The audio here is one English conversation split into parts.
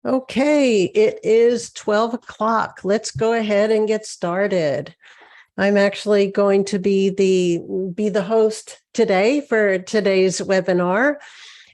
Okay, it is 12 o'clock. Let's go ahead and get started. I'm actually going to be the host today for today's webinar.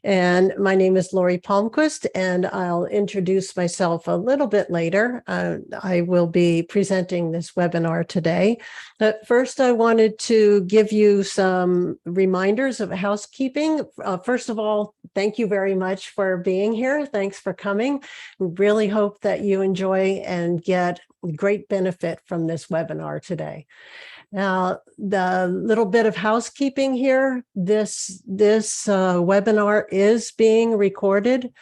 And my name is Lori Palmquist, and I'll introduce myself a little bit later. I will be presenting this webinar today. But first, I wanted to give you some reminders of housekeeping. First of all, thank you very much for being here. Thanks for coming. We really hope that you enjoy and get great benefit from this webinar today. Now, the little bit of housekeeping here, this webinar is being recorded,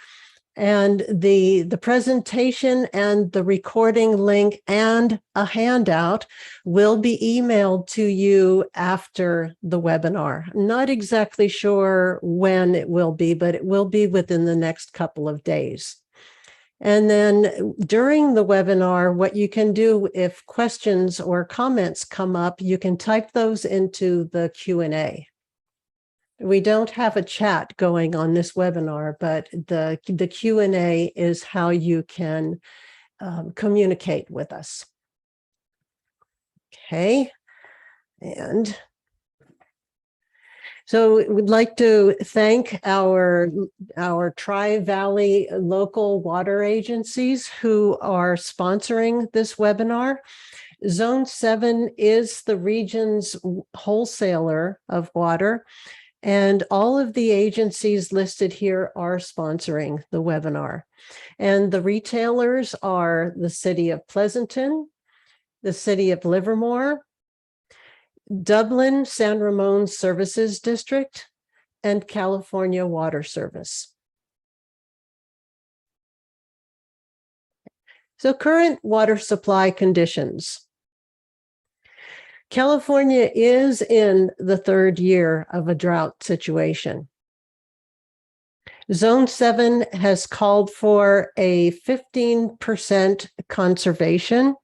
and the presentation and the recording link and a handout will be emailed to you after the webinar. Not exactly sure when it will be, but it will be within the next couple of days. And then during the webinar, what you can do if questions or comments come up, you can type those into the Q&A. We don't have a chat going on this webinar, but the Q&A is how you can communicate with us. Okay, and so we'd like to thank our Tri-Valley local water agencies who are sponsoring this webinar. Zone 7 is the region's wholesaler of water, and all of the agencies listed here are sponsoring the webinar. And the retailers are the City of Pleasanton, the City of Livermore, Dublin San Ramon Services District, and California Water Service. So current water supply conditions. California is in the third year of a drought situation. Zone 7 has called for a 15% conservation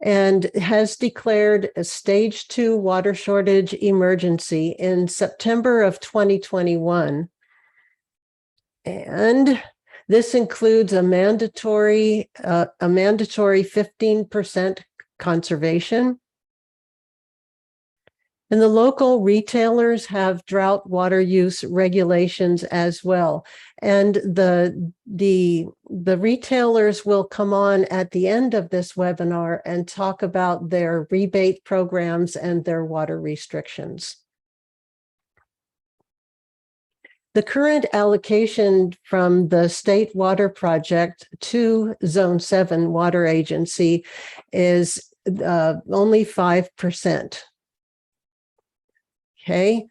and has declared a stage 2 water shortage emergency in September of 2021. And this includes a mandatory 15% conservation. And the local retailers have drought water use regulations as well. And the retailers will come on at the end of this webinar and talk about their rebate programs and their water restrictions. The current allocation from the State Water Project to Zone 7 Water Agency is only 5%. Okay,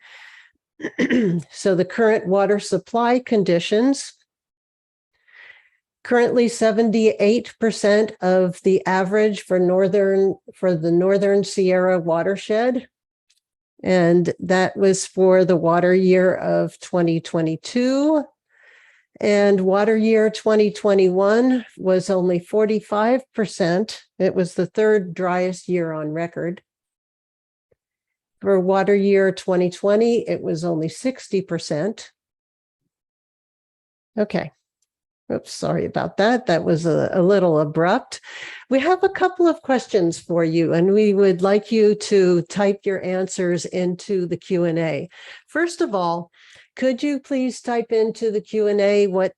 so the current water supply conditions, currently 78% of the average for the Northern Sierra watershed, and that was for the water year of 2022. And water year 2021 was only 45%. It was the third driest year on record. For water year 2020, it was only 60%. Okay. Oops, sorry about that. That was a little abrupt. We have a couple of questions for you, and we would like you to type your answers into the Q&A. First of all, could you please type into the Q&A what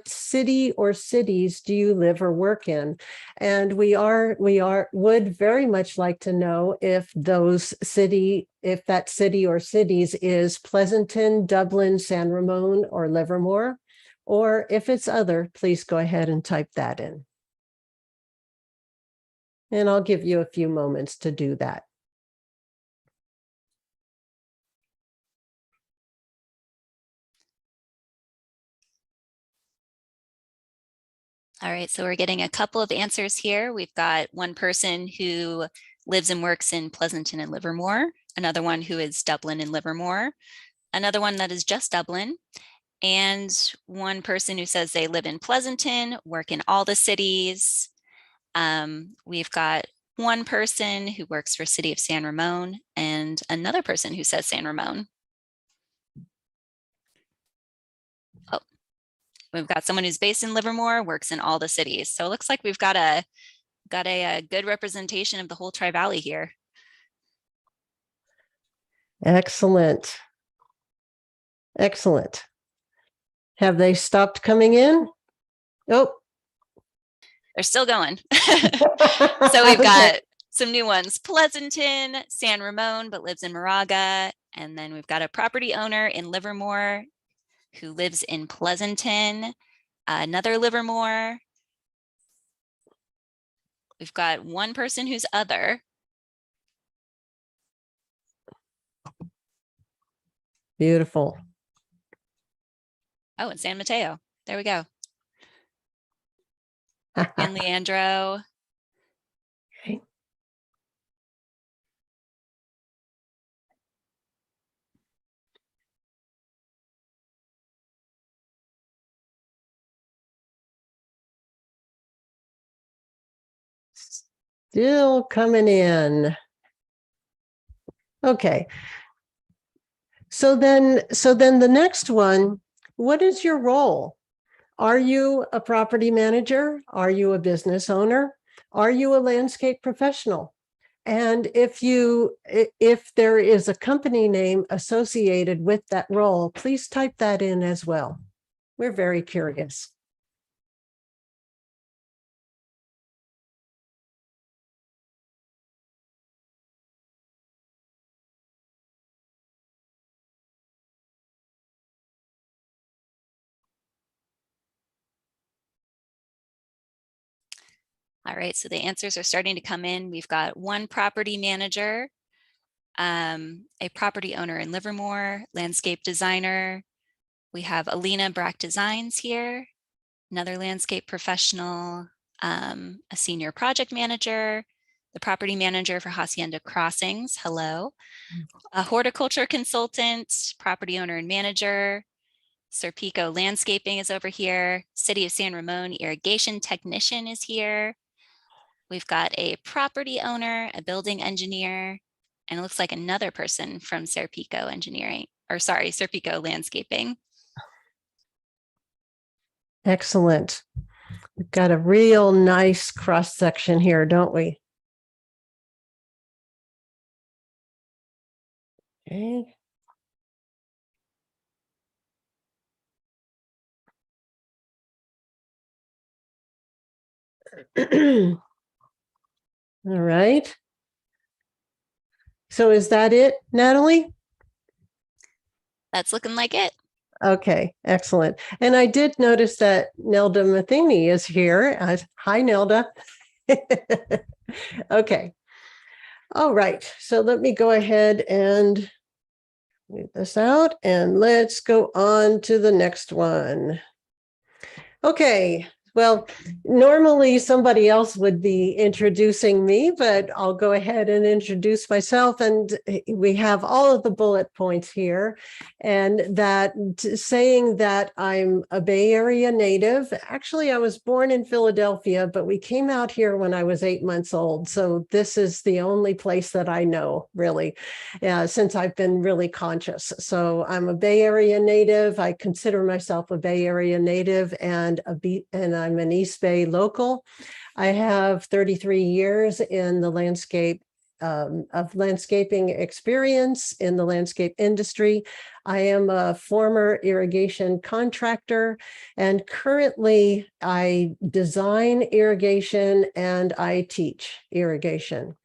city or cities do you live or work in? And we would very much like to know if that city or cities is Pleasanton, Dublin, San Ramon, or Livermore, or if it's other, please go ahead and type that in. And I'll give you a few moments to do that. All right, so we're getting a couple of answers here. We've got one person who lives and works in Pleasanton and Livermore, another one who is Dublin and Livermore, another one that is just Dublin, and one person who says they live in Pleasanton, work in all the cities. We've got one person who works for City of San Ramon and another person who says San Ramon. Oh, We've got someone who's based in Livermore, works in all the cities. So it looks like we've got a good representation of the whole Tri-Valley here. Excellent. Excellent. Have they stopped coming in? Oh, they're still going. So we've got some new ones: Pleasanton, San Ramon, but lives in Moraga. And then we've got a property owner in Livermore who lives in Pleasanton, another Livermore. We've got one person who's other. Beautiful. Oh, and San Mateo. There we go. And Leandro. Okay. Still coming in. Okay. So then the next one, what is your role? Are you a property manager? Are you a business owner? Are you a landscape professional? And if there is a company name associated with that role, please type that in as well. We're very curious. All right, so the answers are starting to come in. We've got one property manager, a property owner in Livermore, landscape designer. We have Alina Brack Designs here, another landscape professional, a senior project manager, the property manager for Hacienda Crossings, hello, a horticulture consultant, property owner and manager. Serpico Landscaping is over here. City of San Ramon irrigation technician is here. We've got a property owner, a building engineer, and it looks like another person from Serpico Engineering, or sorry, Serpico Landscaping. Excellent. We've got a real nice cross section here, don't we? Okay. All right. So is that it, Natalie? That's looking like it. Okay, excellent. And I did notice that Nelda Matheny is here. Hi, Nelda. Okay. All right. So let me go ahead and move this out and let's go on to the next one. Okay. Well, normally somebody else would be introducing me, but I'll go ahead and introduce myself. And we have all of the bullet points here. And that saying that I'm a Bay Area native. Actually, I was born in Philadelphia, but we came out here when I was 8 months old. So this is the only place that I know, really, since I've been really conscious. So I'm a Bay Area native. I consider myself a Bay Area native and I'm an East Bay local. I have 33 years in the of landscaping experience in the landscape industry. I am a former irrigation contractor, and currently I design irrigation and I teach irrigation.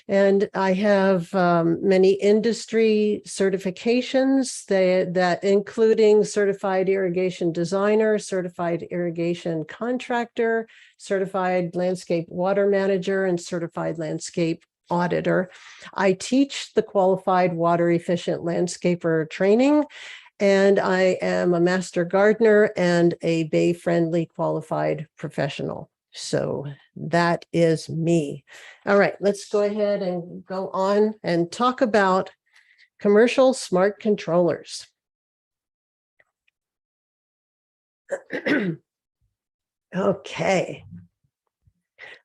And I have many industry certifications that including certified irrigation designer, certified irrigation contractor, certified landscape water manager, and certified landscape auditor. I teach the qualified water efficient landscaper training, and I am a master gardener and a Bay friendly qualified professional. So that is me. All right, let's go ahead and go on and talk about commercial smart controllers. Okay.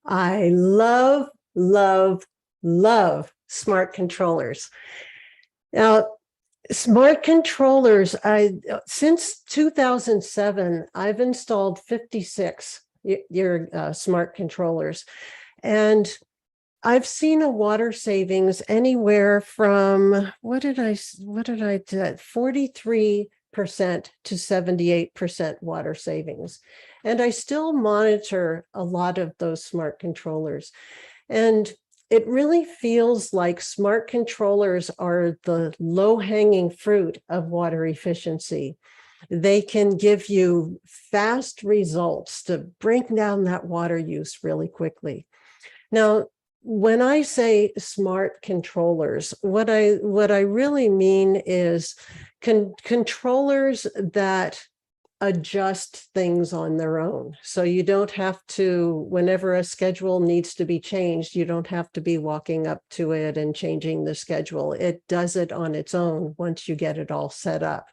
I love, love, love smart controllers. Now, Smart controllers, since 2007, I've installed 56 your smart controllers, and I've seen a water savings anywhere from, what did I do? 43% to 78% water savings. And I still monitor a lot of those smart controllers. And it really feels like smart controllers are the low-hanging fruit of water efficiency. They can give you fast results to bring down that water use really quickly. Now, when I say smart controllers, what I really mean is controllers that adjust things on their own. So you don't have to, whenever a schedule needs to be changed, you don't have to be walking up to it and changing the schedule. It does it on its own once you get it all set up.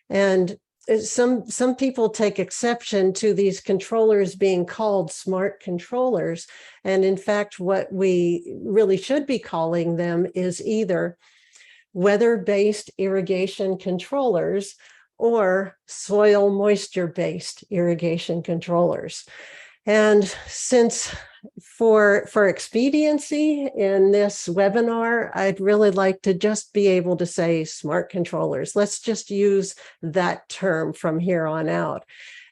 And some people take exception to these controllers being called smart controllers. And in fact, what we really should be calling them is either weather-based irrigation controllers or soil moisture-based irrigation controllers. And since for expediency in this webinar, I'd really like to just be able to say smart controllers. Let's just use that term from here on out.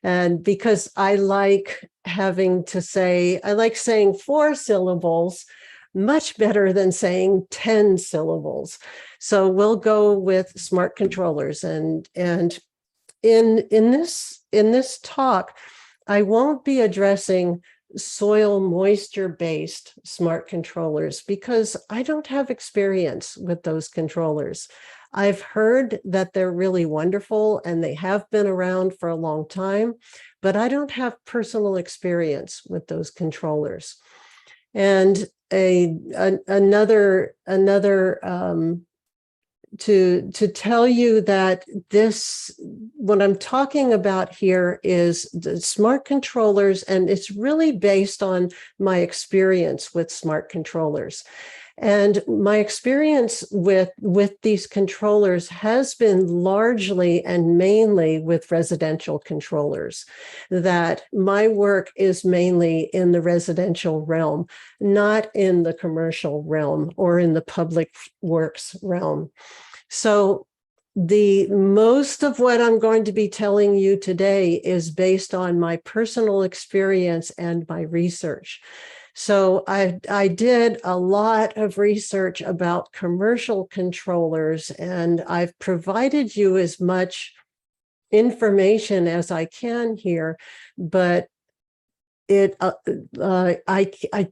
And because I like saying 4 syllables much better than saying 10 syllables. So we'll go with smart controllers. And in this talk, I won't be addressing soil moisture based smart controllers because I don't have experience with those controllers. I've heard that they're really wonderful and they have been around for a long time, but I don't have personal experience with those controllers. And another to tell you that what I'm talking about here is the smart controllers, and it's really based on my experience with smart controllers. And my experience with these controllers has been largely and mainly with residential controllers, that my work is mainly in the residential realm, not in the commercial realm or in the public works realm. So the most of what I'm going to be telling you today is based on my personal experience and my research. So I did a lot of research about commercial controllers, and I've provided you as much information as I can here, but I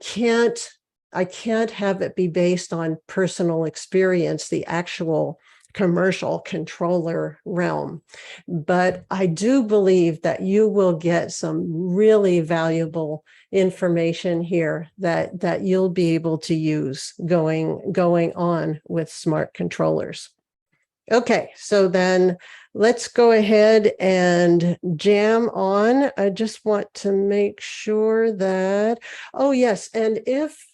can't have it be based on personal experience, the actual commercial controller realm. But I do believe that you will get some really valuable information here that you'll be able to use going on with smart controllers. Okay, so then let's go ahead and jam on. I just want to make sure that, oh yes, and if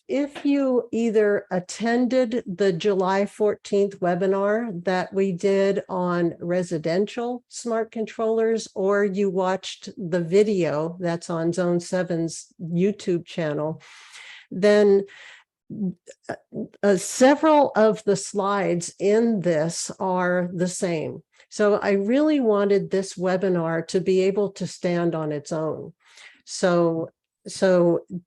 you either attended the July 14th webinar that we did on residential smart controllers, or you watched the video that's on Zone 7's YouTube channel, then several of the slides in this are the same. So I really wanted this webinar to be able to stand on its own. So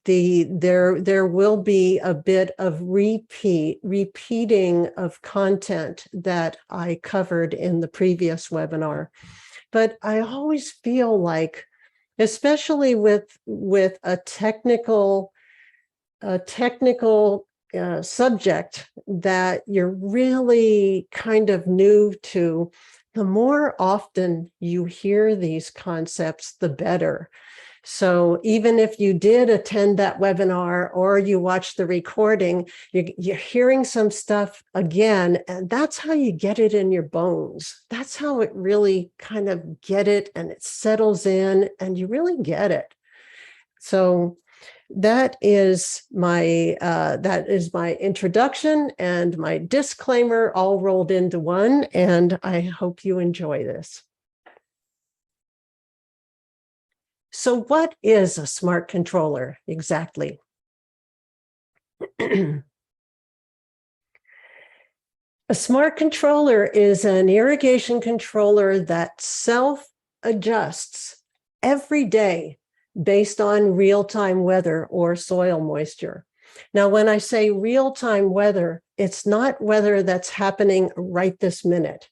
there will be a bit of repeating of content that I covered in the previous webinar. But I always feel like, especially with a technical subject that you're really kind of new to, the more often you hear these concepts, the better. So even if you did attend that webinar or you watch the recording, you're hearing some stuff again, and that's how you get it in your bones. That's how it really kind of get it, and it settles in and you really get it. So that is my introduction and my disclaimer all rolled into one, and I hope you enjoy this. So what is a smart controller exactly? A smart controller is an irrigation controller that self-adjusts every day based on real-time weather or soil moisture. Now, when I say real-time weather, it's not weather that's happening right this minute.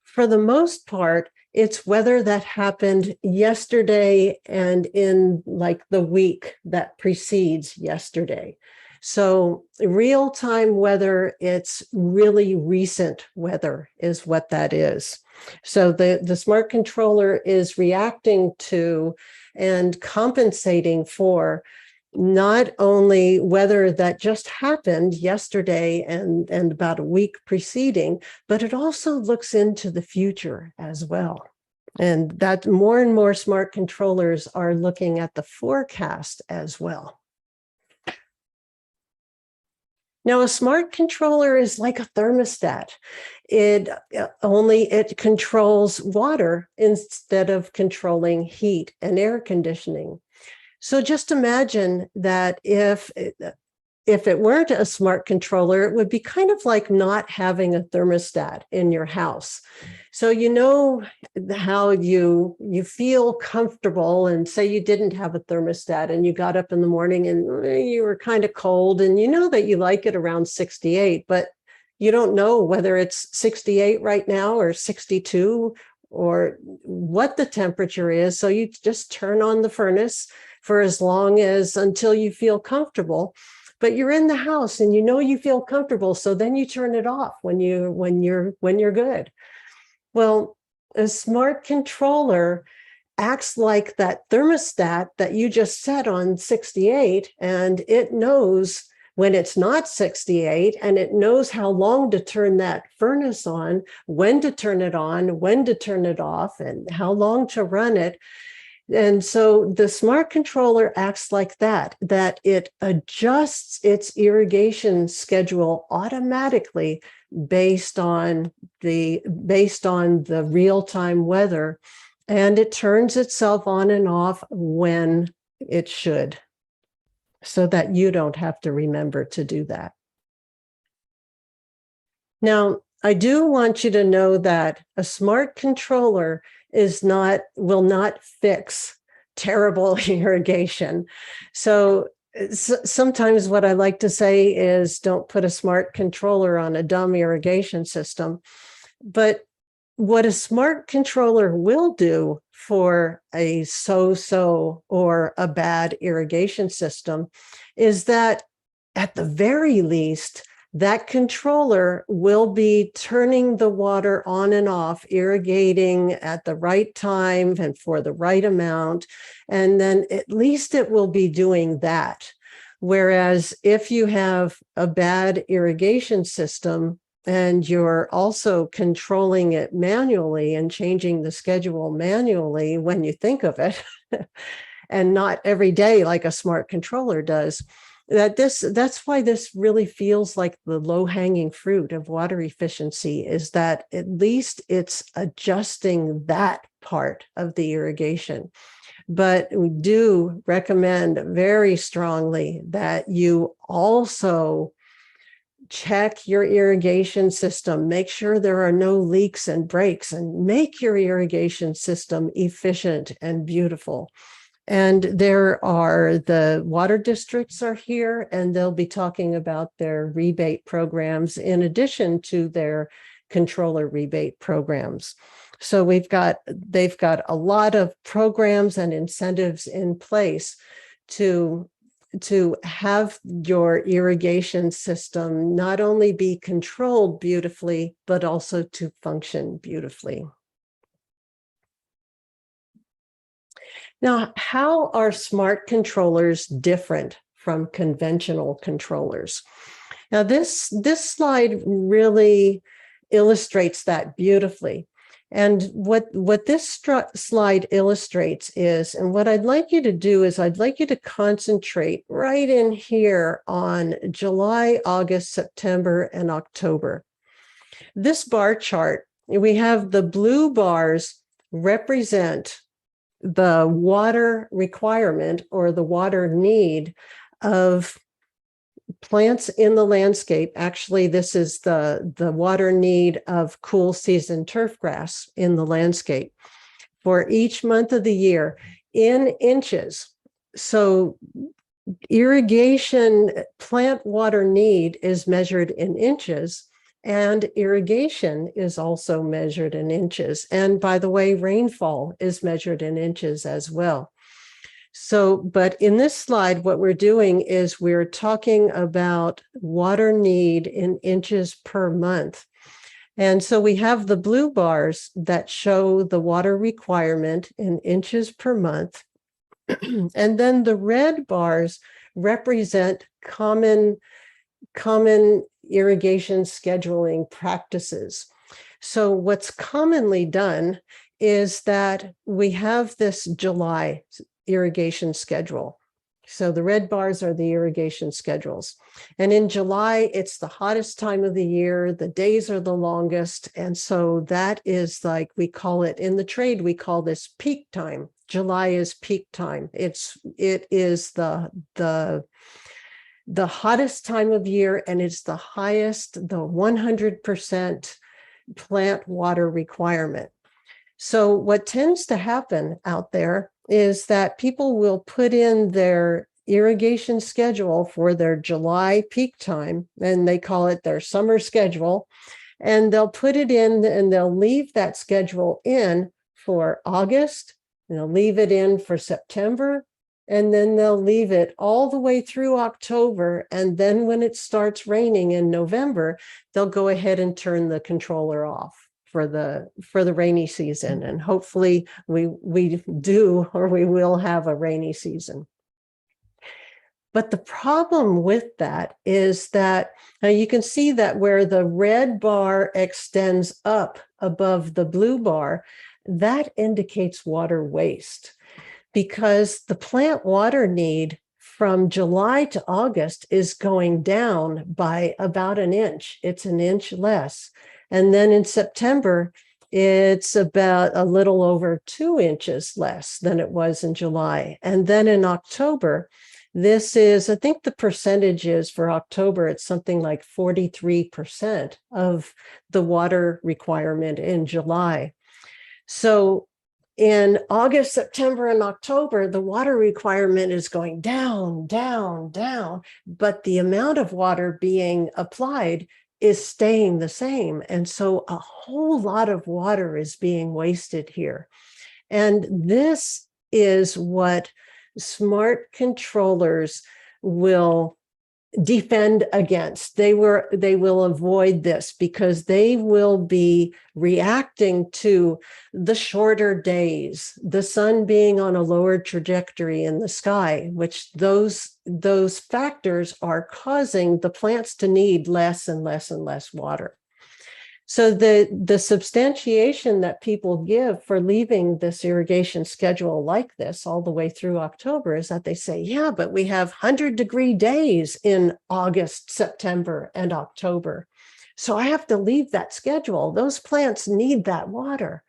For the most part, it's weather that happened yesterday and in like the week that precedes yesterday. So real-time weather, it's really recent weather is what that is. So the smart controller is reacting to and compensating for not only weather that just happened yesterday and about a week preceding, but it also looks into the future as well. And that more and more smart controllers are looking at the forecast as well. Now, a smart controller is like a thermostat. It controls water instead of controlling heat and air conditioning. So just imagine that if it weren't a smart controller, it would be kind of like not having a thermostat in your house. So you know how you feel comfortable, and say you didn't have a thermostat and you got up in the morning and you were kind of cold, and you know that you like it around 68, but you don't know whether it's 68 right now or 62 or what the temperature is. So you just turn on the furnace for as long as until you feel comfortable. But you're in the house and you know you feel comfortable, so then you turn it off when you're good. Well, a smart controller acts like that thermostat that you just set on 68, and it knows when it's not 68, and it knows how long to turn that furnace on, when to turn it on, when to turn it off, and how long to run it. And so the smart controller acts like that it adjusts its irrigation schedule automatically based on the real-time weather, and it turns itself on and off when it should, so that you don't have to remember to do that. Now, I do want you to know that a smart controller will not fix terrible irrigation. So sometimes what I like to say is don't put a smart controller on a dumb irrigation system. But what a smart controller will do for a so-so or a bad irrigation system is that at the very least, that controller will be turning the water on and off, irrigating at the right time and for the right amount. And then at least it will be doing that. Whereas if you have a bad irrigation system and you're also controlling it manually and changing the schedule manually when you think of it, and not every day like a smart controller does, that's why this really feels like the low-hanging fruit of water efficiency, is that at least it's adjusting that part of the irrigation. But we do recommend very strongly that you also check your irrigation system, make sure there are no leaks and breaks, and make your irrigation system efficient and beautiful. And the water districts are here, and they'll be talking about their rebate programs in addition to their controller rebate programs. So they've got a lot of programs and incentives in place to have your irrigation system not only be controlled beautifully, but also to function beautifully. Now, how are smart controllers different from conventional controllers? Now, this slide really illustrates that beautifully. And what this slide illustrates is, and what I'd like you to do is I'd like you to concentrate right in here on July, August, September, and October. This bar chart, we have the blue bars represent the water requirement or the water need of plants in the landscape. Actually, this is the water need of cool season turf grass in the landscape for each month of the year in inches. So irrigation plant water need is measured in inches, and irrigation is also measured in inches. And by the way, rainfall is measured in inches as well. So, but in this slide, what we're doing is we're talking about water need in inches per month. And so we have the blue bars that show the water requirement in inches per month. And then the red bars represent common irrigation scheduling practices. So what's commonly done is that we have this July irrigation schedule. So the red bars are the irrigation schedules. And in July, it's the hottest time of the year. The days are the longest. And so that is like, we call it in the trade, we call this peak time. July is peak time. It is the hottest time of year, and it's the highest, the 100% plant water requirement. So what tends to happen out there is that people will put in their irrigation schedule for their July peak time, and they call it their summer schedule, and they'll put it in and they'll leave that schedule in for August, and they'll leave it in for September, and then they'll leave it all the way through October. And then when it starts raining in November, they'll go ahead and turn the controller off for the rainy season. And hopefully we do, or we will have a rainy season. But the problem with that is that now you can see that where the red bar extends up above the blue bar, that indicates water waste, because the plant water need from July to August is going down by about an inch. It's an inch less. And then in September, it's about a little over 2 inches less than it was in July. And then in October, this is, I think the percentage is for October, it's something like 43% of the water requirement in July. So in August, September, and October, the water requirement is going down, down, down, but the amount of water being applied is staying the same. And so a whole lot of water is being wasted here. And this is what smart controllers will defend against. They will avoid this because they will be reacting to the shorter days, the sun being on a lower trajectory in the sky, which those factors are causing the plants to need less and less and less water. So the substantiation that people give for leaving this irrigation schedule like this all the way through October is that they say, yeah, but we have 100-degree days in August, September, and October. So I have to leave that schedule. Those plants need that water.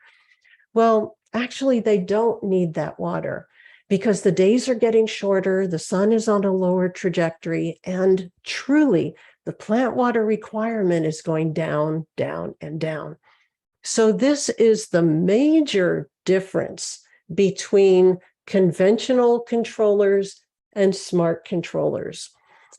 Well, actually, they don't need that water because the days are getting shorter, the sun is on a lower trajectory, and truly, the plant water requirement is going down, down, and down. So this is the major difference between conventional controllers and smart controllers.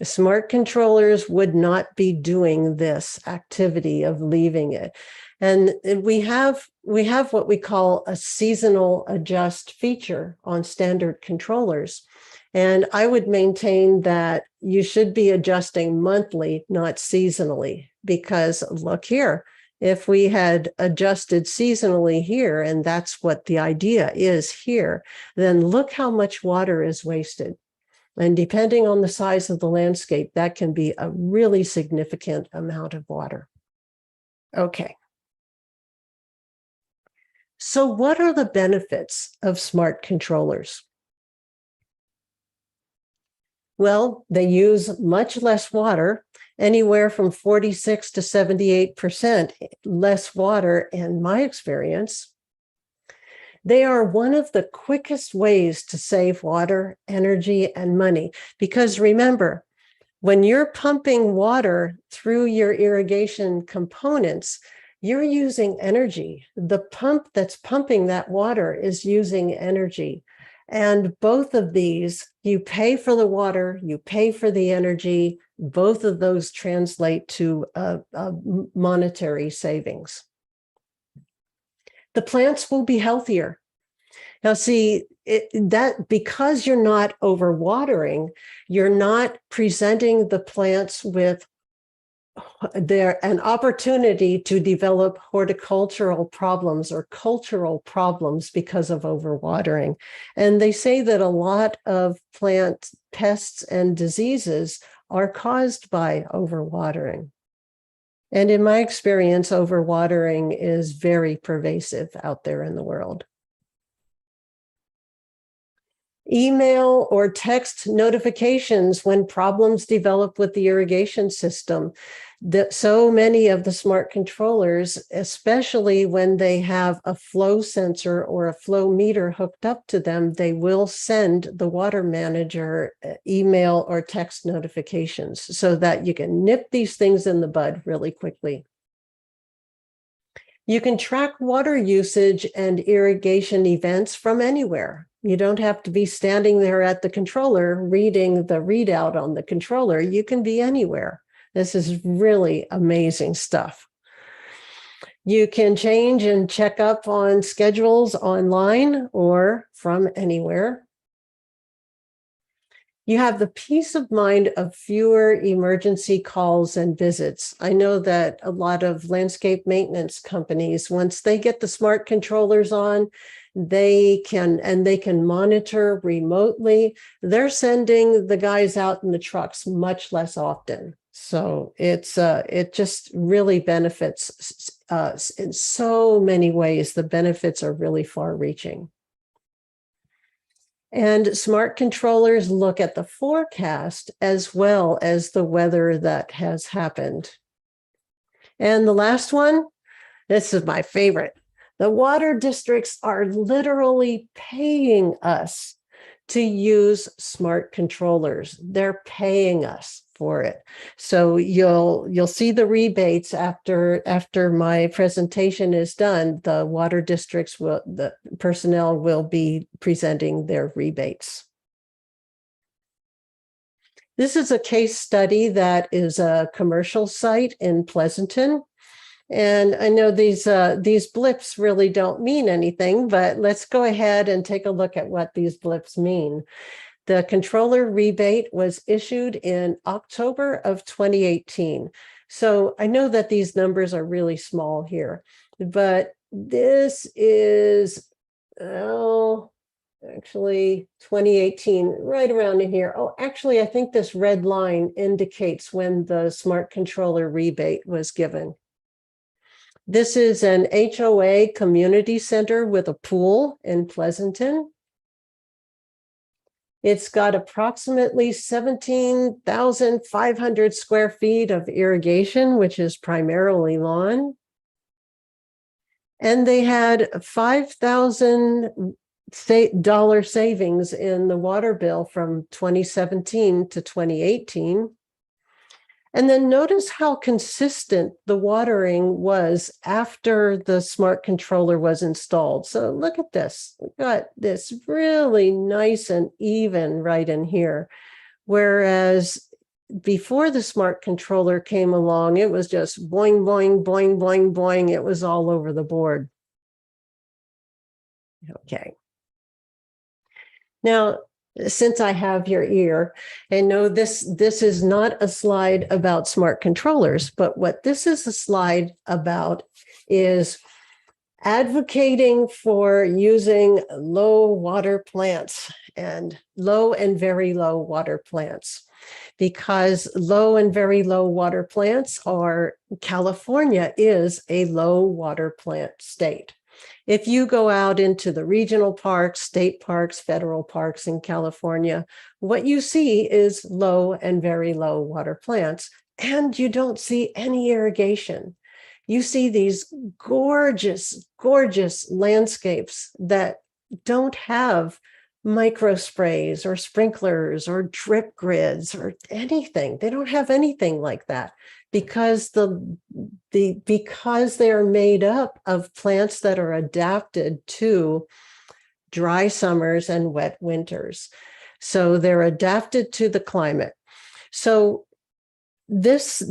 Smart controllers would not be doing this activity of leaving it. And we have what we call a seasonal adjust feature on standard controllers. And I would maintain that you should be adjusting monthly, not seasonally, because look here, if we had adjusted seasonally here, and that's what the idea is here, then look how much water is wasted. And depending on the size of the landscape, that can be a really significant amount of water. Okay. So what are the benefits of smart controllers? Well, they use much less water, anywhere from 46 to 78% less water in my experience. They are one of the quickest ways to save water, energy, and money. Because remember, when you're pumping water through your irrigation components, you're using energy. The pump that's pumping that water is using energy. And both of these, you pay for the water, you pay for the energy. Both of those translate to a monetary savings. The plants will be healthier. Now, see, that because you're not overwatering, you're not presenting the plants with an opportunity to develop horticultural problems or cultural problems because of overwatering. And they say that a lot of plant pests and diseases are caused by overwatering. And in my experience, overwatering is very pervasive out there in the world. Email or text notifications when problems develop with the irrigation system. So many of the smart controllers, especially when they have a flow sensor or a flow meter hooked up to them, they will send the water manager email or text notifications so that you can nip these things in the bud really quickly. You can track water usage and irrigation events from anywhere. You don't have to be standing there at the controller reading the readout on the controller. You can be anywhere. This is really amazing stuff. You can change and check up on schedules online or from anywhere. You have the peace of mind of fewer emergency calls and visits. I know that a lot of landscape maintenance companies, once they get the smart controllers on, they can monitor remotely. They're sending the guys out in the trucks much less often. So it just really benefits us in so many ways. The benefits are really far-reaching. And smart controllers look at the forecast as well as the weather that has happened. And the last one, this is my favorite. The water districts are literally paying us to use smart controllers. They're paying us for it. So you'll see the rebates after my presentation is done. The water districts the personnel will be presenting their rebates. This is a case study that is a commercial site in Pleasanton. And I know these blips really don't mean anything, but let's go ahead and take a look at what these blips mean. The controller rebate was issued in October of 2018. So I know that these numbers are really small here, but this is, actually 2018, right around in here. Oh, actually, I think this red line indicates when the smart controller rebate was given. This is an HOA community center with a pool in Pleasanton. It's got approximately 17,500 square feet of irrigation, which is primarily lawn. And they had $5,000 savings in the water bill from 2017 to 2018. And then notice how consistent the watering was after the smart controller was installed. So look at this. We've got this really nice and even right in here. Whereas before the smart controller came along, it was just boing, boing, boing, boing, boing. It was all over the board. Okay. Now, since I have your ear, and no, this is not a slide about smart controllers, but what this is a slide about is advocating for using low water plants and low and very low water plants, because low and very low water plants California is a low water plant state. If you go out into the regional parks, state parks, federal parks in California, what you see is low and very low water plants, and you don't see any irrigation. You see these gorgeous, gorgeous landscapes that don't have micro sprays or sprinklers or drip grids or anything. They don't have anything like that because because they are made up of plants that are adapted to dry summers and wet winters. So they're adapted to the climate. So this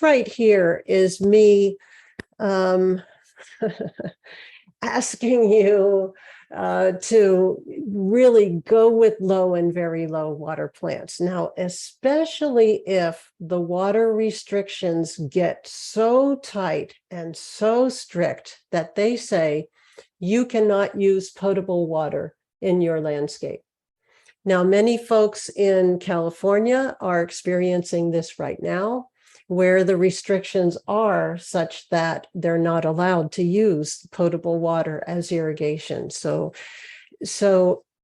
right here is me asking you to really go with low and very low water plants. Now, especially if the water restrictions get so tight and so strict that they say you cannot use potable water in your landscape. Now, many folks in California are experiencing this right now, where the restrictions are such that they're not allowed to use potable water as irrigation. So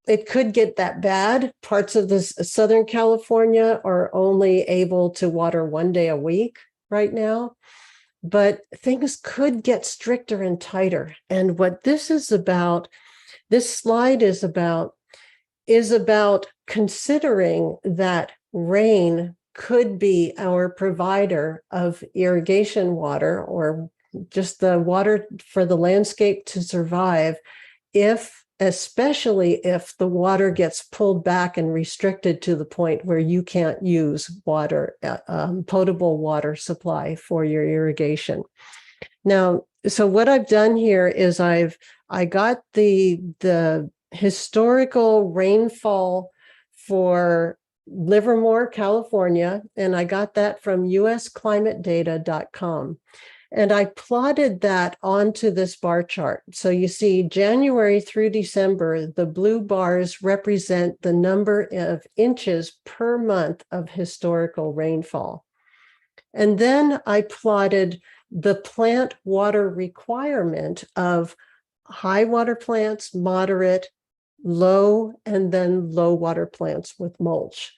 it could get that bad. Parts of this Southern California are only able to water 1 day a week right now, but things could get stricter and tighter. And what this is about, this slide is about considering that rain could be our provider of irrigation water or just the water for the landscape to survive, especially if the water gets pulled back and restricted to the point where you can't use water, potable water supply for your irrigation. Now, so what I've done here is I got the historical rainfall for Livermore, California, and I got that from usclimatedata.com. And I plotted that onto this bar chart. So you see January through December, the blue bars represent the number of inches per month of historical rainfall. And then I plotted the plant water requirement of high water plants, moderate, low, and then low water plants with mulch.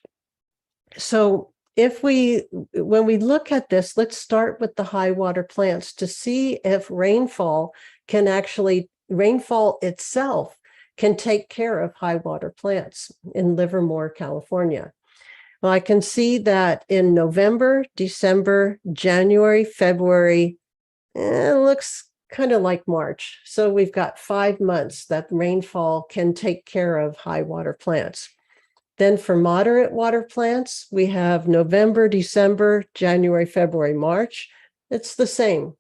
So when we look at this, let's start with the high water plants to see if rainfall itself can take care of high water plants in Livermore, California. Well, I can see that in November, December, January, February, it looks kind of like March. So we've got 5 months that rainfall can take care of high water plants. Then for moderate water plants, we have November, December, January, February, March. It's the same.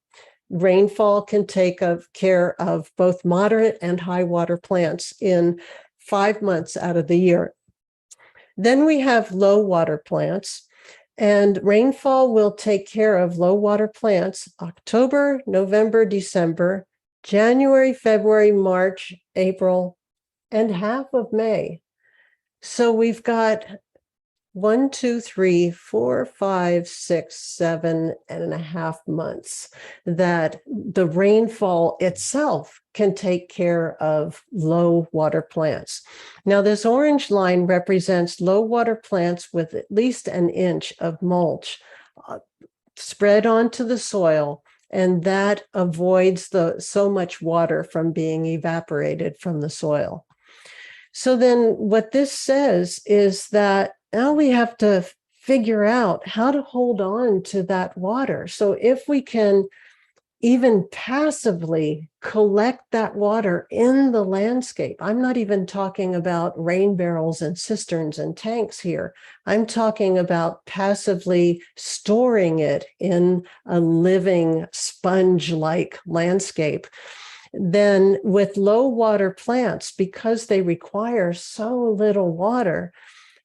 Rainfall can take care of both moderate and high water plants in 5 months out of the year. Then we have low water plants, and rainfall will take care of low water plants October, November, December, January, February, March, April, and half of May. So we've got 1, 2, 3, 4, 5, 6, 7.5 months that the rainfall itself can take care of low water plants. Now, this orange line represents low water plants with at least an inch of mulch spread onto the soil, and that avoids so much water from being evaporated from the soil. So then what this says is that now we have to figure out how to hold on to that water. So if we can even passively collect that water in the landscape, I'm not even talking about rain barrels and cisterns and tanks here. I'm talking about passively storing it in a living sponge-like landscape. Then with low water plants, because they require so little water,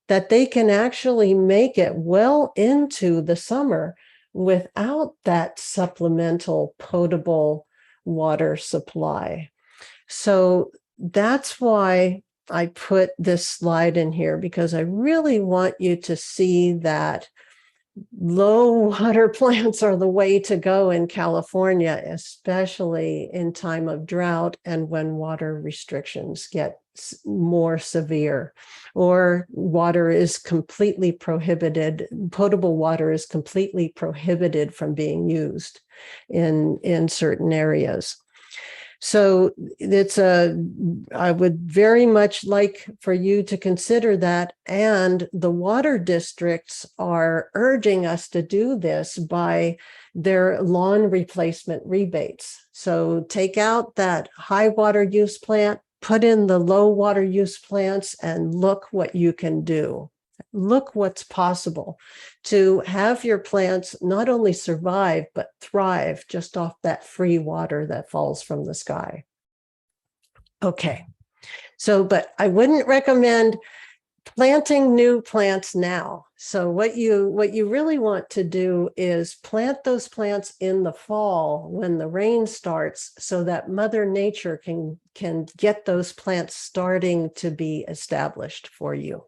that they can actually make it well into the summer without that supplemental potable water supply. So that's why I put this slide in here, because I really want you to see that low water plants are the way to go in California, especially in time of drought and when water restrictions get more severe, or water is completely prohibited, potable water is completely prohibited from being used in certain areas. So I would very much like for you to consider that. And the water districts are urging us to do this by their lawn replacement rebates. So take out that high water use plant, put in the low water use plants, and look what you can do. Look what's possible to have your plants not only survive, but thrive just off that free water that falls from the sky. Okay, so, but I wouldn't recommend planting new plants now. So what you really want to do is plant those plants in the fall when the rain starts, so that Mother Nature can get those plants starting to be established for you.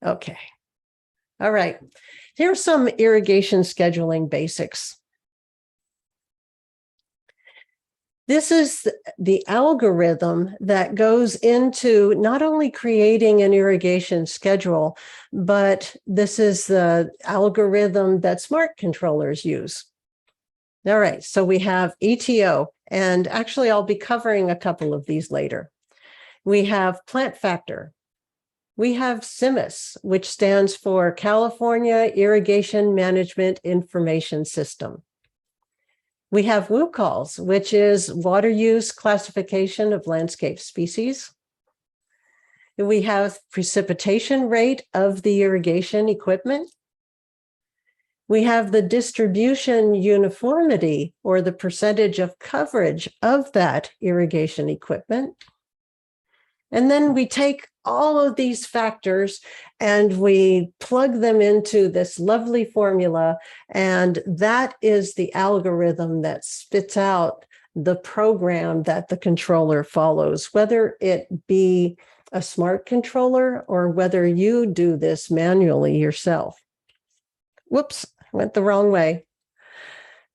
Okay. All right. Here's some irrigation scheduling basics. This is the algorithm that goes into not only creating an irrigation schedule, but this is the algorithm that smart controllers use. All right, so we have ETO, and actually I'll be covering a couple of these later. We have plant factor. We have CIMIS, which stands for California Irrigation Management Information System. We have WUCALS, which is Water Use Classification of Landscape Species. We have precipitation rate of the irrigation equipment. We have the distribution uniformity, or the percentage of coverage of that irrigation equipment. And then we take all of these factors and we plug them into this lovely formula. And that is the algorithm that spits out the program that the controller follows, whether it be a smart controller or whether you do this manually yourself. Whoops, went the wrong way.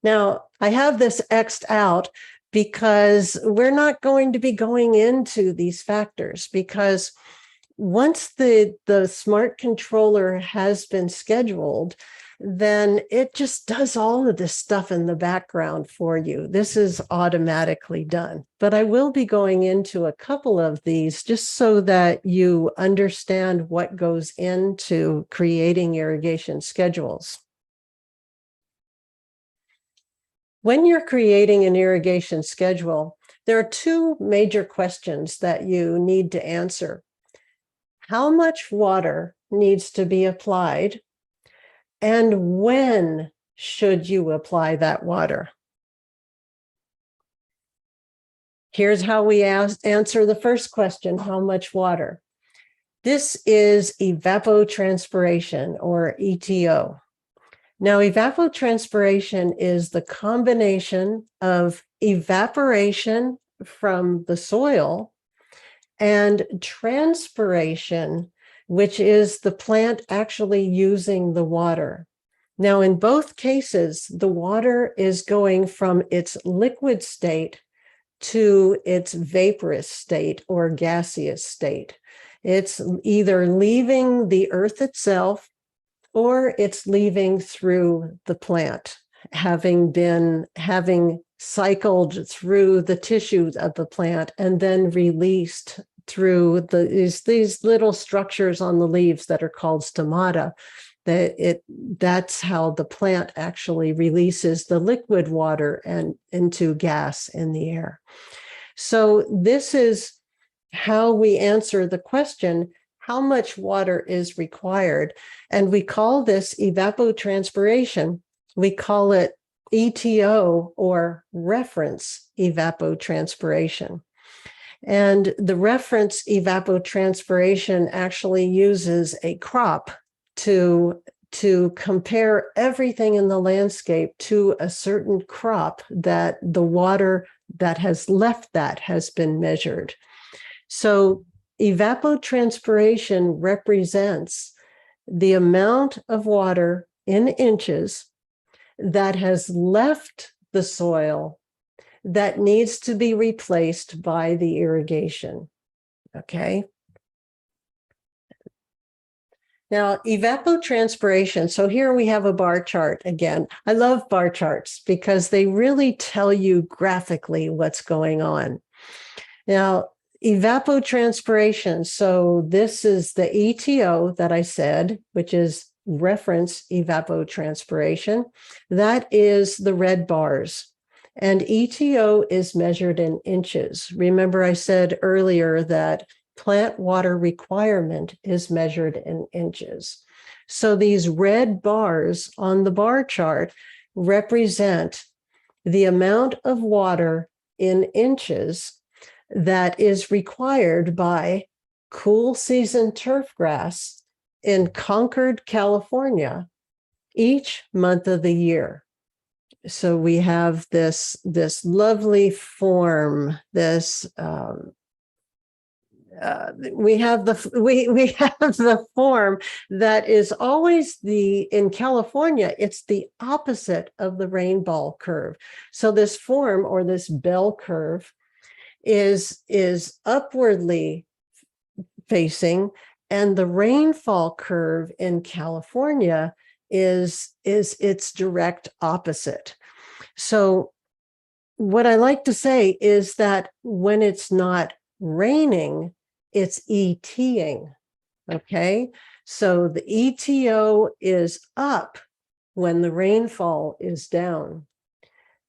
Now, I have this X'd out because we're not going to be going into these factors, because once the smart controller has been scheduled, then it just does all of this stuff in the background for you. This is automatically done. But I will be going into a couple of these just so that you understand what goes into creating irrigation schedules. When you're creating an irrigation schedule, there are two major questions that you need to answer. How much water needs to be applied, and when should you apply that water? Here's how we answer the first question, how much water? This is evapotranspiration, or ETO. Now, evapotranspiration is the combination of evaporation from the soil and transpiration, which is the plant actually using the water. Now, in both cases, the water is going from its liquid state to its vaporous state or gaseous state. It's either leaving the earth itself, or it's leaving through the plant, having cycled through the tissues of the plant and then released through these little structures on the leaves that are called stomata. That's how the plant actually releases the liquid water and into gas in the air. So this is how we answer the question, how much water is required? And we call this evapotranspiration. We call it ETO, or reference evapotranspiration. And the reference evapotranspiration actually uses a crop to compare everything in the landscape to a certain crop that the water that has left that has been measured. So evapotranspiration represents the amount of water in inches that has left the soil that needs to be replaced by the irrigation. Okay. Now, evapotranspiration. So here we have a bar chart again. I love bar charts because they really tell you graphically what's going on. Now, evapotranspiration. So this is the ETO that I said, which is reference evapotranspiration. That is the red bars. And ETO is measured in inches. Remember, I said earlier that plant water requirement is measured in inches. So these red bars on the bar chart represent the amount of water in inches that is required by cool season turf grass in Concord, California, each month of the year. So we have this lovely form, this we have the form that is always in California, it's the opposite of the rainfall curve. So this form, or this bell curve, is upwardly facing, and the rainfall curve in California is its direct opposite. So what I like to say is that when it's not raining, it's ETing. Okay. So the ETO is up when the rainfall is down.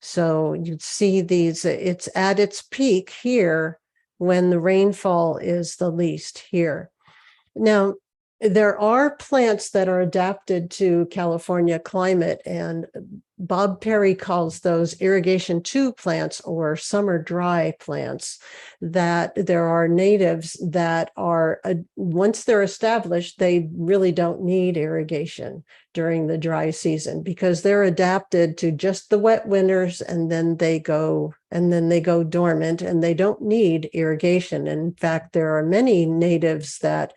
So you'd see these, it's at its peak here when the rainfall is the least here. Now, there are plants that are adapted to California climate, and Bob Perry calls those irrigation 2 plants or summer dry plants, that there are natives that are, once they're established, they really don't need irrigation during the dry season because they're adapted to just the wet winters, and then they go dormant and they don't need irrigation. In fact, there are many natives that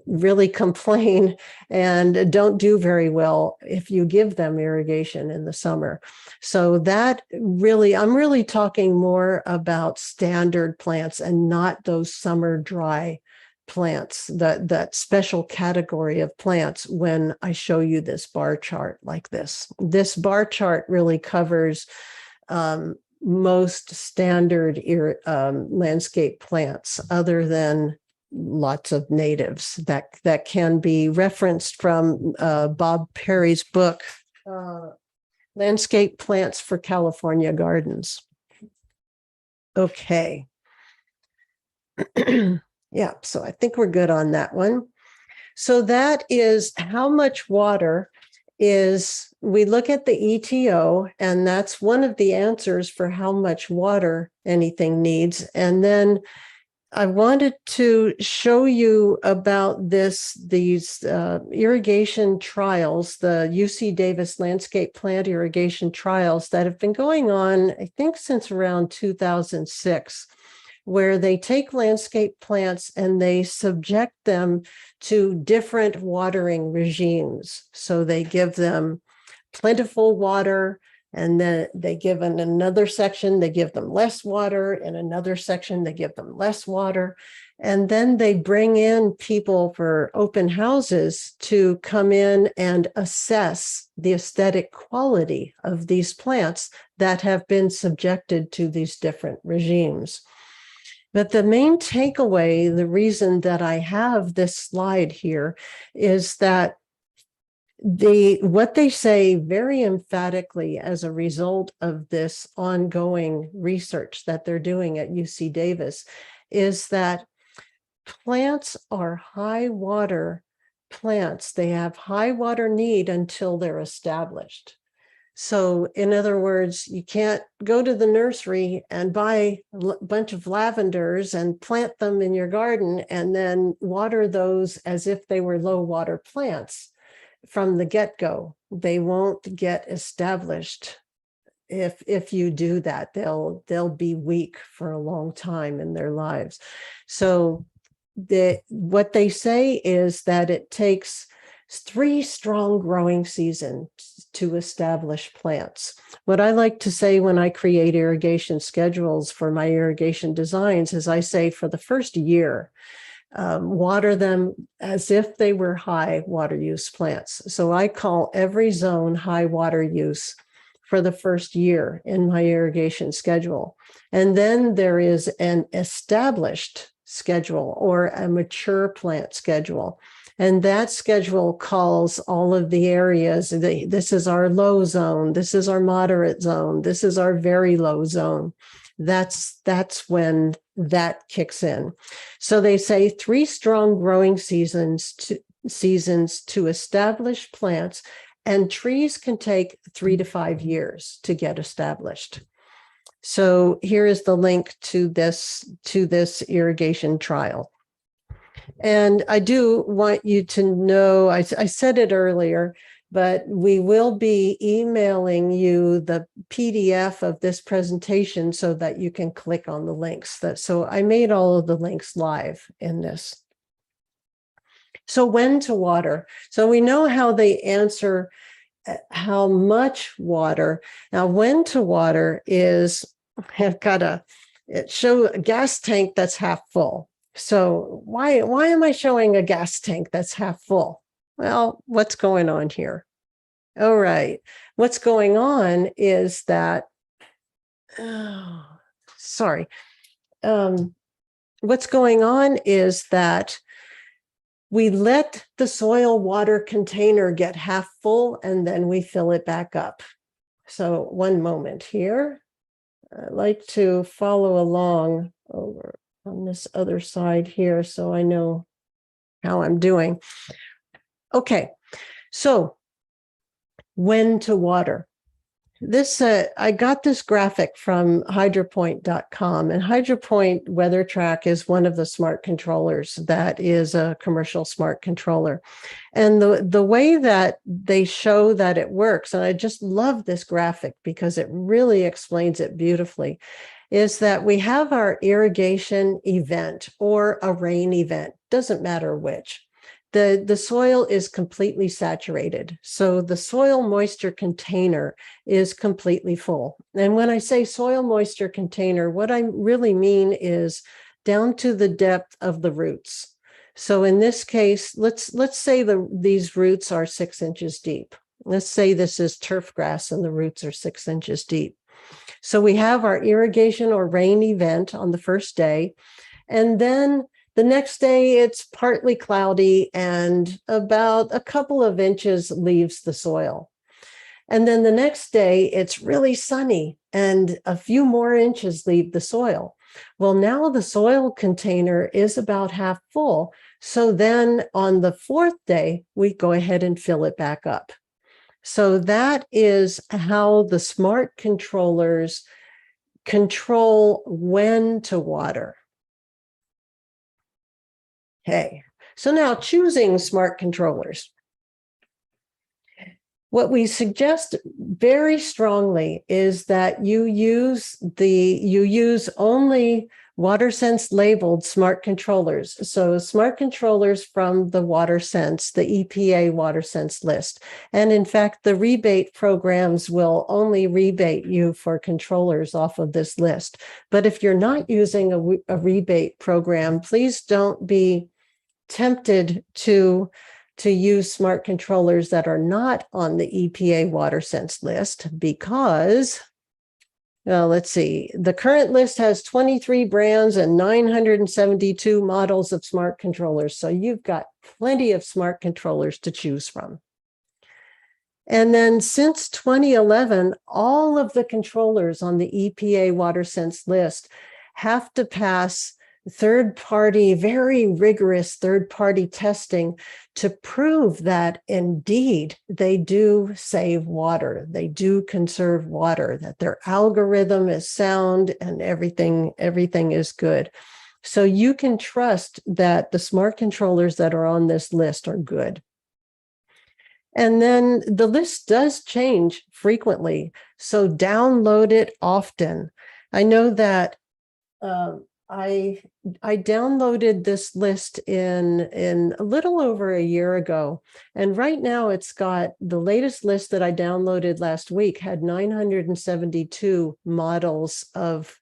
really complain and don't do very well if you give them irrigation in the summer. So that really, I'm really talking more about standard plants and not those summer dry plants, that special category of plants when I show you this bar chart like this. This bar chart really covers most standard landscape plants, other than lots of natives that can be referenced from Bob Perry's book, Landscape Plants for California Gardens. Okay. Yeah, so I think we're good on that one. So that is how much water is, we look at the ETO, and that's one of the answers for how much water anything needs. And then I wanted to show you about these irrigation trials, the UC Davis landscape plant irrigation trials that have been going on, I think, since around 2006, where they take landscape plants and they subject them to different watering regimes. So they give them plentiful water, and then they give in another section, they give them less water. In another section, they give them less water. And then they bring in people for open houses to come in and assess the aesthetic quality of these plants that have been subjected to these different regimes. But the main takeaway, the reason that I have this slide here, is that what they say very emphatically as a result of this ongoing research that they're doing at UC Davis is that plants are high water plants. They have high water need until they're established. So in other words, you can't go to the nursery and buy a bunch of lavenders and plant them in your garden and then water those as if they were low water plants from the get-go. They won't get established. If you do that, they'll be weak for a long time in their lives. So what they say is that it takes 3 strong growing seasons to establish plants. What I like to say when I create irrigation schedules for my irrigation designs is I say for the first year, water them as if they were high water use plants. So I call every zone high water use for the first year in my irrigation schedule. And then there is an established schedule or a mature plant schedule. And that schedule calls all of the areas. This is our low zone. This is our moderate zone. This is our very low zone. That's when that kicks in. So they say 3 strong growing seasons to establish plants, and trees can take 3 to 5 years to get established. So here is the link to this irrigation trial. And I do want you to know, I said it earlier, but we will be emailing you the PDF of this presentation so that you can click on the links. So I made all of the links live in this. So when to water? So we know how they answer how much water. Now, when to water is, I've got show a gas tank that's half full. So why am I showing a gas tank that's half full? Well, what's going on here? All right. What's going on is that, what's going on is that we let the soil water container get half full and then we fill it back up. So one moment here. I like to follow along over on this other side here so I know how I'm doing. Okay, so when to water. This I got this graphic from hydropoint.com, and Hydropoint Weather Track is one of the smart controllers that is a commercial smart controller. And the way that they show that it works, and I just love this graphic because it really explains it beautifully, is that we have our irrigation event or a rain event, doesn't matter which. The soil is completely saturated. So the soil moisture container is completely full. And when I say soil moisture container, what I really mean is down to the depth of the roots. So in this case, let's say these roots are 6 inches deep. Let's say this is turf grass and the roots are 6 inches deep. So we have our irrigation or rain event on the first day. And then the next day, it's partly cloudy and about a couple of inches leaves the soil. And then the next day, it's really sunny and a few more inches leave the soil. Well, now the soil container is about half full. So then on the 4th day, we go ahead and fill it back up. So that is how the smart controllers control when to water. Okay, so now choosing smart controllers. What we suggest very strongly is that you use only WaterSense labeled smart controllers. So smart controllers from the WaterSense, the EPA WaterSense list. And in fact, the rebate programs will only rebate you for controllers off of this list. But if you're not using a rebate program, please don't be tempted to use smart controllers that are not on the EPA WaterSense list because, well, let's see, the current list has 23 brands and 972 models of smart controllers. So you've got plenty of smart controllers to choose from. And then since 2011, all of the controllers on the EPA WaterSense list have to pass third-party, very rigorous third-party testing to prove that indeed they do save water, they do conserve water, that their algorithm is sound and everything is good. So you can trust that the smart controllers that are on this list are good. And then the list does change frequently, so download it often. I know that I downloaded this list in a little over a year ago, and right now it's got the latest list that I downloaded last week had 972 models of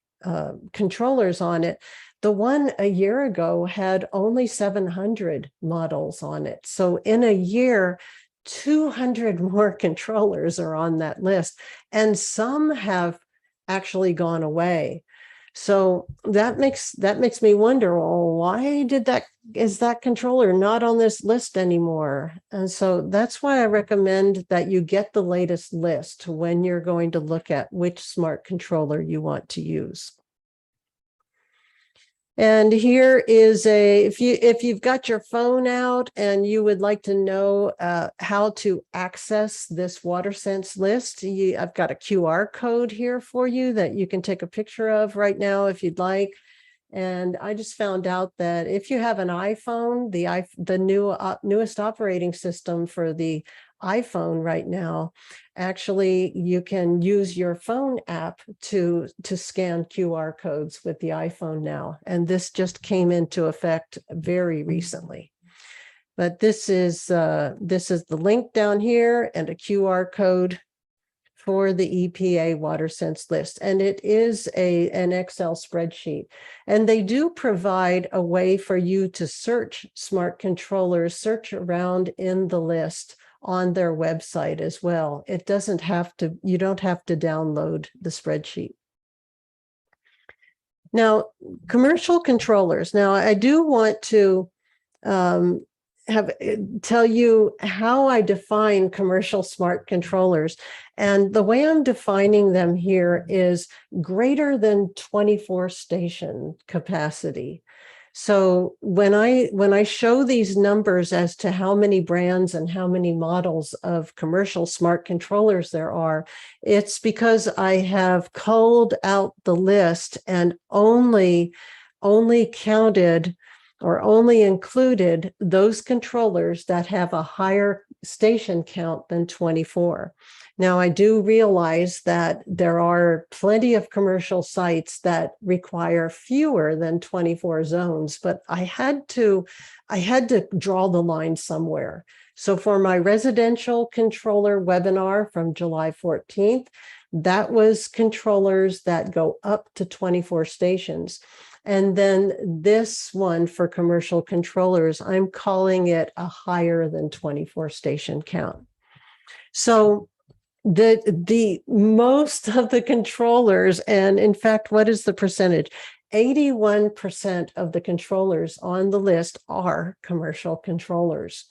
controllers on it. The one a year ago had only 700 models on it. So in a year, 200 more controllers are on that list, and some have actually gone away. So that makes me wonder, well, why is that controller not on this list anymore? And so that's why I recommend that you get the latest list when you're going to look at which smart controller you want to use. And here is if you've got your phone out and you would like to know how to access this WaterSense list, I've got a QR code here for you that you can take a picture of right now if you'd like. And I just found out that if you have an iPhone, the newest operating system for the iPhone right now, actually you can use your phone app to scan QR codes with the iPhone now. And this just came into effect very recently. But this is the link down here and a QR code for the EPA WaterSense list. And it is an Excel spreadsheet. And they do provide a way for you to search smart controllers, search around in the list on their website as well. It doesn't have to, you don't have to download the spreadsheet. Now, commercial controllers. Now, I do want to tell you how I define commercial smart controllers. And the way I'm defining them here is greater than 24 station capacity. So when I show these numbers as to how many brands and how many models of commercial smart controllers there are, it's because I have culled out the list and only counted or only included those controllers that have a higher station count than 24. Now, I do realize that there are plenty of commercial sites that require fewer than 24 zones, but I had to draw the line somewhere. So for my residential controller webinar from July 14th, that was controllers that go up to 24 stations. And then this one for commercial controllers, I'm calling it a higher than 24 station count. So the most of the controllers, and in fact, what is the percentage? 81% of the controllers on the list are commercial controllers.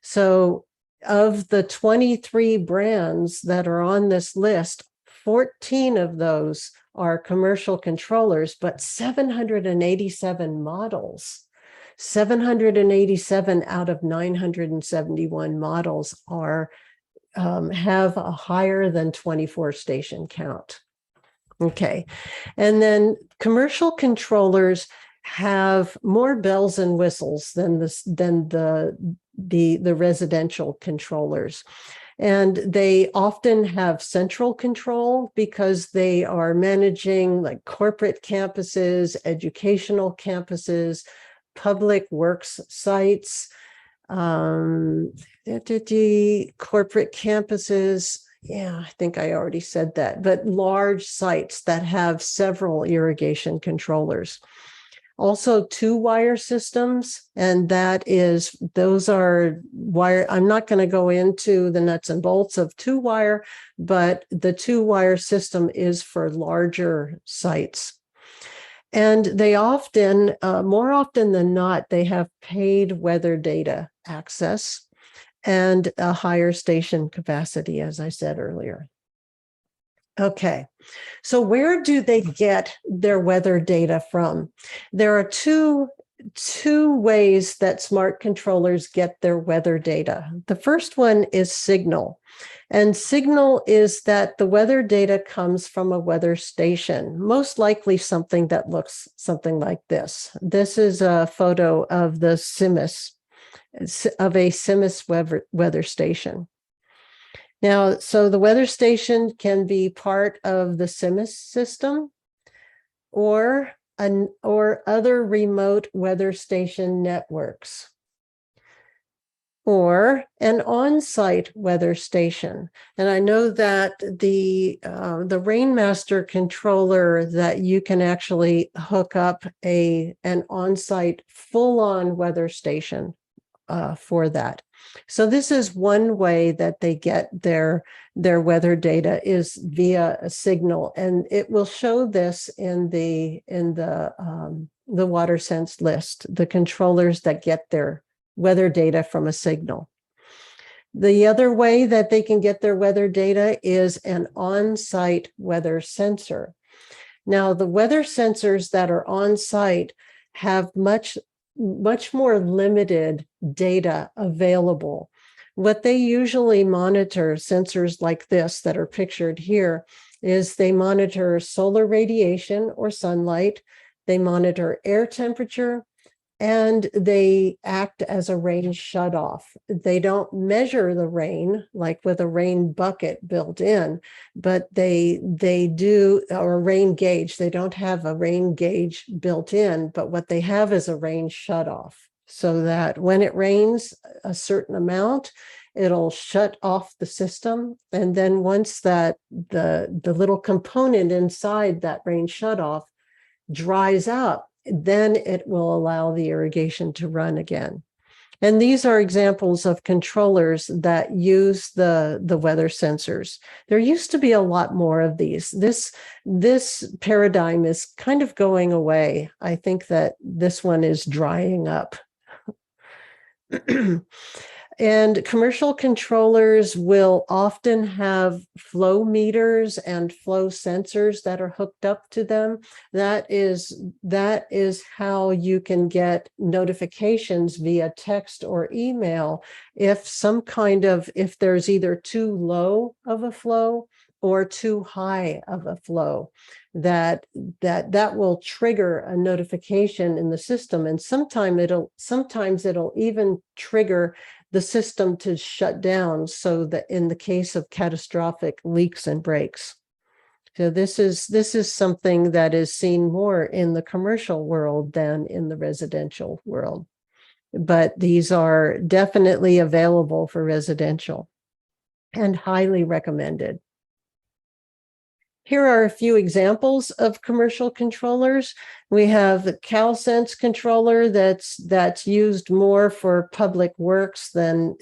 So of the 23 brands that are on this list, 14 of those are commercial controllers, but 787 models. 787 out of 971 models have a higher than 24 station count. Okay, and then commercial controllers have more bells and whistles than the residential controllers. And they often have central control because they are managing like corporate campuses, educational campuses, public works sites, corporate campuses. Yeah, I think I already said that, but large sites that have several irrigation controllers. Also two-wire systems, and those are wire. I'm not going to go into the nuts and bolts of two-wire, but the two-wire system is for larger sites. And they often, more often than not, they have paid weather data access and a higher station capacity, as I said earlier. Okay, so where do they get their weather data from? There are two ways that smart controllers get their weather data. The first one is signal. And signal is that the weather data comes from a weather station, most likely something that looks something like this. This is a photo of a CIMIS weather station. Now, so the weather station can be part of the CIMIS system, or or other remote weather station networks, or an on-site weather station. And I know that the Rainmaster controller, that you can actually hook up an on-site full-on weather station for that. So this is one way that they get their weather data, is via a signal, and it will show this in the WaterSense list, the controllers that get their weather data from a signal. The other way that they can get their weather data is an on-site weather sensor. Now, the weather sensors that are on site have much more limited data available. What they usually monitor, sensors like this that are pictured here, is they monitor solar radiation or sunlight, they monitor air temperature, and they act as a rain shutoff. They don't measure the rain like with a rain bucket built in, but they do, or a rain gauge. They don't have a rain gauge built in, but what they have is a rain shutoff, so that when it rains a certain amount, it'll shut off the system. And then once that the little component inside that rain shutoff dries out, then it will allow the irrigation to run again. And these are examples of controllers that use the weather sensors. There used to be a lot more of these. This paradigm is kind of going away. I think that this one is drying up. And commercial controllers will often have flow meters and flow sensors that are hooked up to them. That is how you can get notifications via text or email if there's either too low of a flow or too high of a flow, that will trigger a notification in the system. And sometimes it'll even trigger the system to shut down, so that in the case of catastrophic leaks and breaks. So this is something that is seen more in the commercial world than in the residential world. But these are definitely available for residential and highly recommended. Here are a few examples of commercial controllers. We have the CalSense controller that's used more for public works than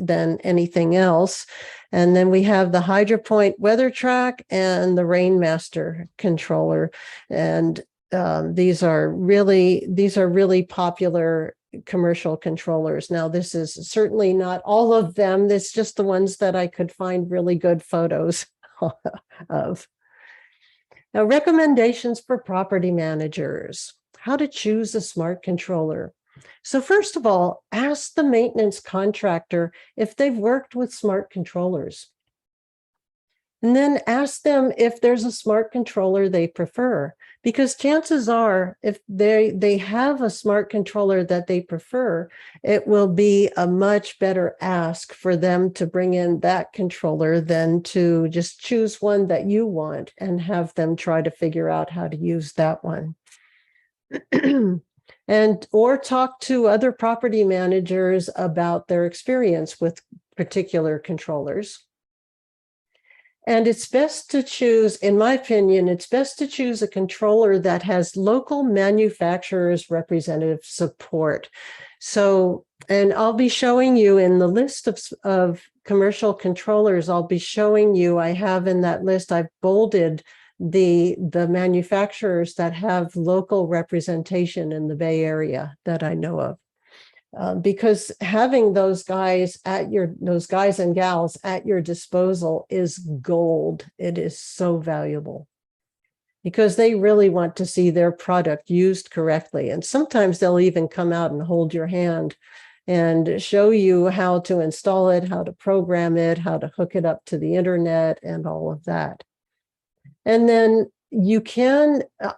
anything else. And then we have the HydroPoint Weather Track and the Rainmaster controller. And these are really popular commercial controllers. Now, this is certainly not all of them. It's just the ones that I could find really good photos of. Now, recommendations for property managers, how to choose a smart controller. So first of all, ask the maintenance contractor if they've worked with smart controllers. And then ask them if there's a smart controller they prefer, because chances are, if they have a smart controller that they prefer, it will be a much better ask for them to bring in that controller than to just choose one that you want and have them try to figure out how to use that one. Or talk to other property managers about their experience with particular controllers. And it's best to choose, in my opinion, it's best to choose a controller that has local manufacturers representative support. So, and I'll be showing you in the list of commercial controllers, I'll be showing you, I have in that list, I've bolded the manufacturers that have local representation in the Bay Area that I know of. Because having those guys and gals at your disposal is gold. It is so valuable, because they really want to see their product used correctly. And sometimes they'll even come out and hold your hand and show you how to install it, how to program it, how to hook it up to the internet, and all of that. And then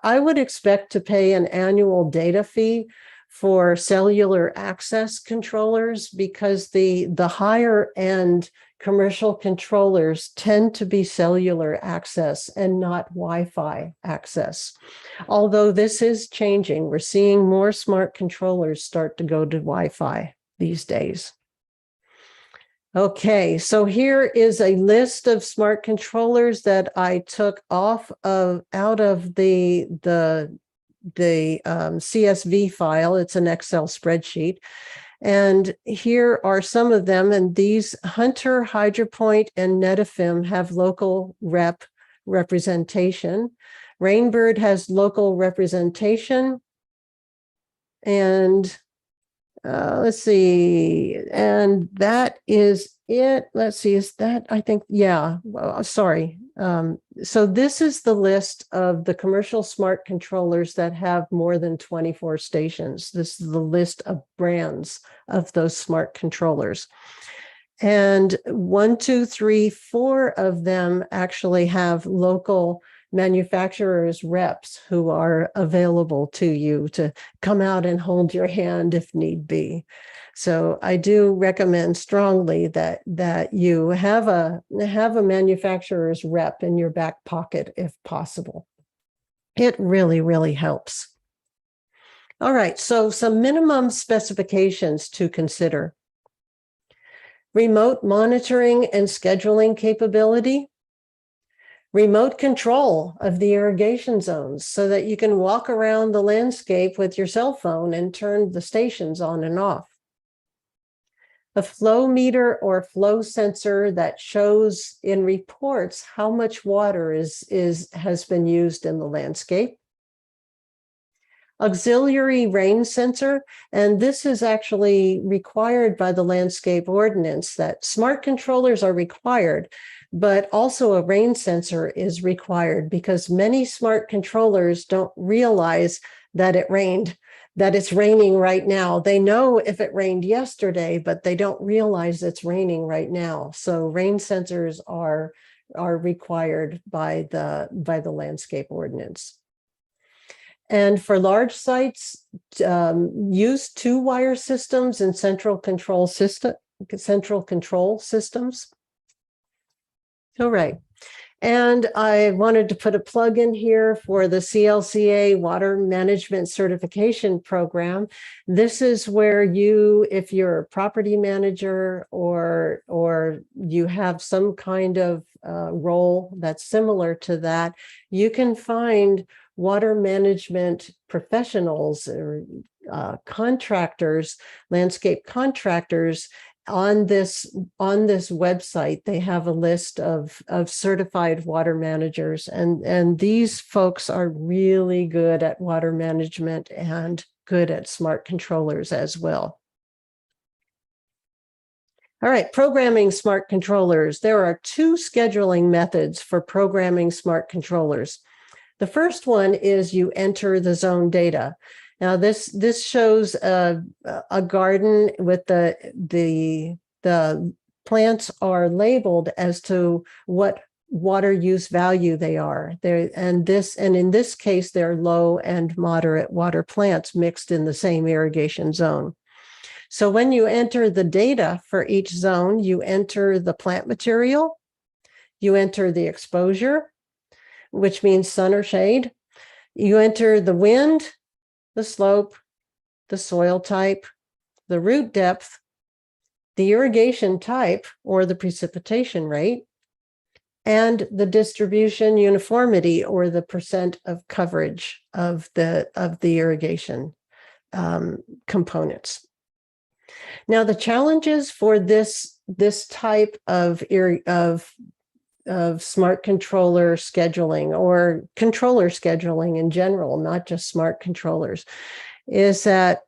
I would expect to pay an annual data fee for cellular access controllers, because the higher end commercial controllers tend to be cellular access and not Wi-Fi access. Although this is changing, we're seeing more smart controllers start to go to Wi-Fi these days. Okay, so here is a list of smart controllers that I took out of the CSV file. It's an Excel spreadsheet. And here are some of them. And these Hunter, Hydropoint, and Netafim have local representation. Rainbird has local representation. And let's see, and that is it. Let's see, is that, I think, yeah, sorry. So this is the list of the commercial smart controllers that have more than 24 stations. This is the list of brands of those smart controllers. And 1, 2, 3, 4 of them actually have local manufacturers reps who are available to you to come out and hold your hand if need be. So I do recommend strongly that you have a manufacturer's rep in your back pocket if possible. It really, really helps. All right, so some minimum specifications to consider. Remote monitoring and scheduling capability. Remote control of the irrigation zones so that you can walk around the landscape with your cell phone and turn the stations on and off. A flow meter or flow sensor that shows in reports how much water has been used in the landscape. Auxiliary rain sensor, and this is actually required by the landscape ordinance, that smart controllers are required, but also a rain sensor is required because many smart controllers don't realize that it rained, that it's raining right now. They know if it rained yesterday, but they don't realize it's raining right now. So rain sensors are required by the landscape ordinance. And for large sites, use 2-wire systems and central control systems. All right. And I wanted to put a plug in here for the CLCA Water Management Certification Program. This is where you, if you're a property manager or you have some kind of role that's similar to that, you can find water management professionals or contractors, landscape contractors. On this website, they have a list of certified water managers, and these folks are really good at water management and good at smart controllers as well. All right, programming smart controllers. There are 2 scheduling methods for programming smart controllers. The first one is you enter the zone data. Now this shows a garden with the plants are labeled as to what water use value they are. And in this case, they're low and moderate water plants mixed in the same irrigation zone. So when you enter the data for each zone, you enter the plant material, you enter the exposure, which means sun or shade. You enter the wind, the slope, the soil type, the root depth, the irrigation type or the precipitation rate, and the distribution uniformity or the percent of coverage of the irrigation components. Now, the challenges for this type of smart controller scheduling or controller scheduling in general, not just smart controllers, is that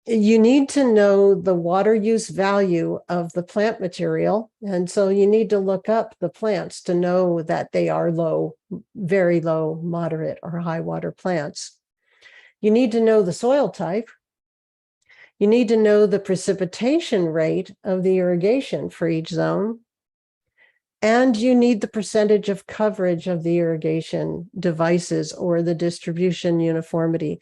you need to know the water use value of the plant material. And so you need to look up the plants to know that they are low, very low, moderate, or high water plants. You need to know the soil type. You need to know the precipitation rate of the irrigation for each zone. and you need the percentage of coverage of the irrigation devices or the distribution uniformity.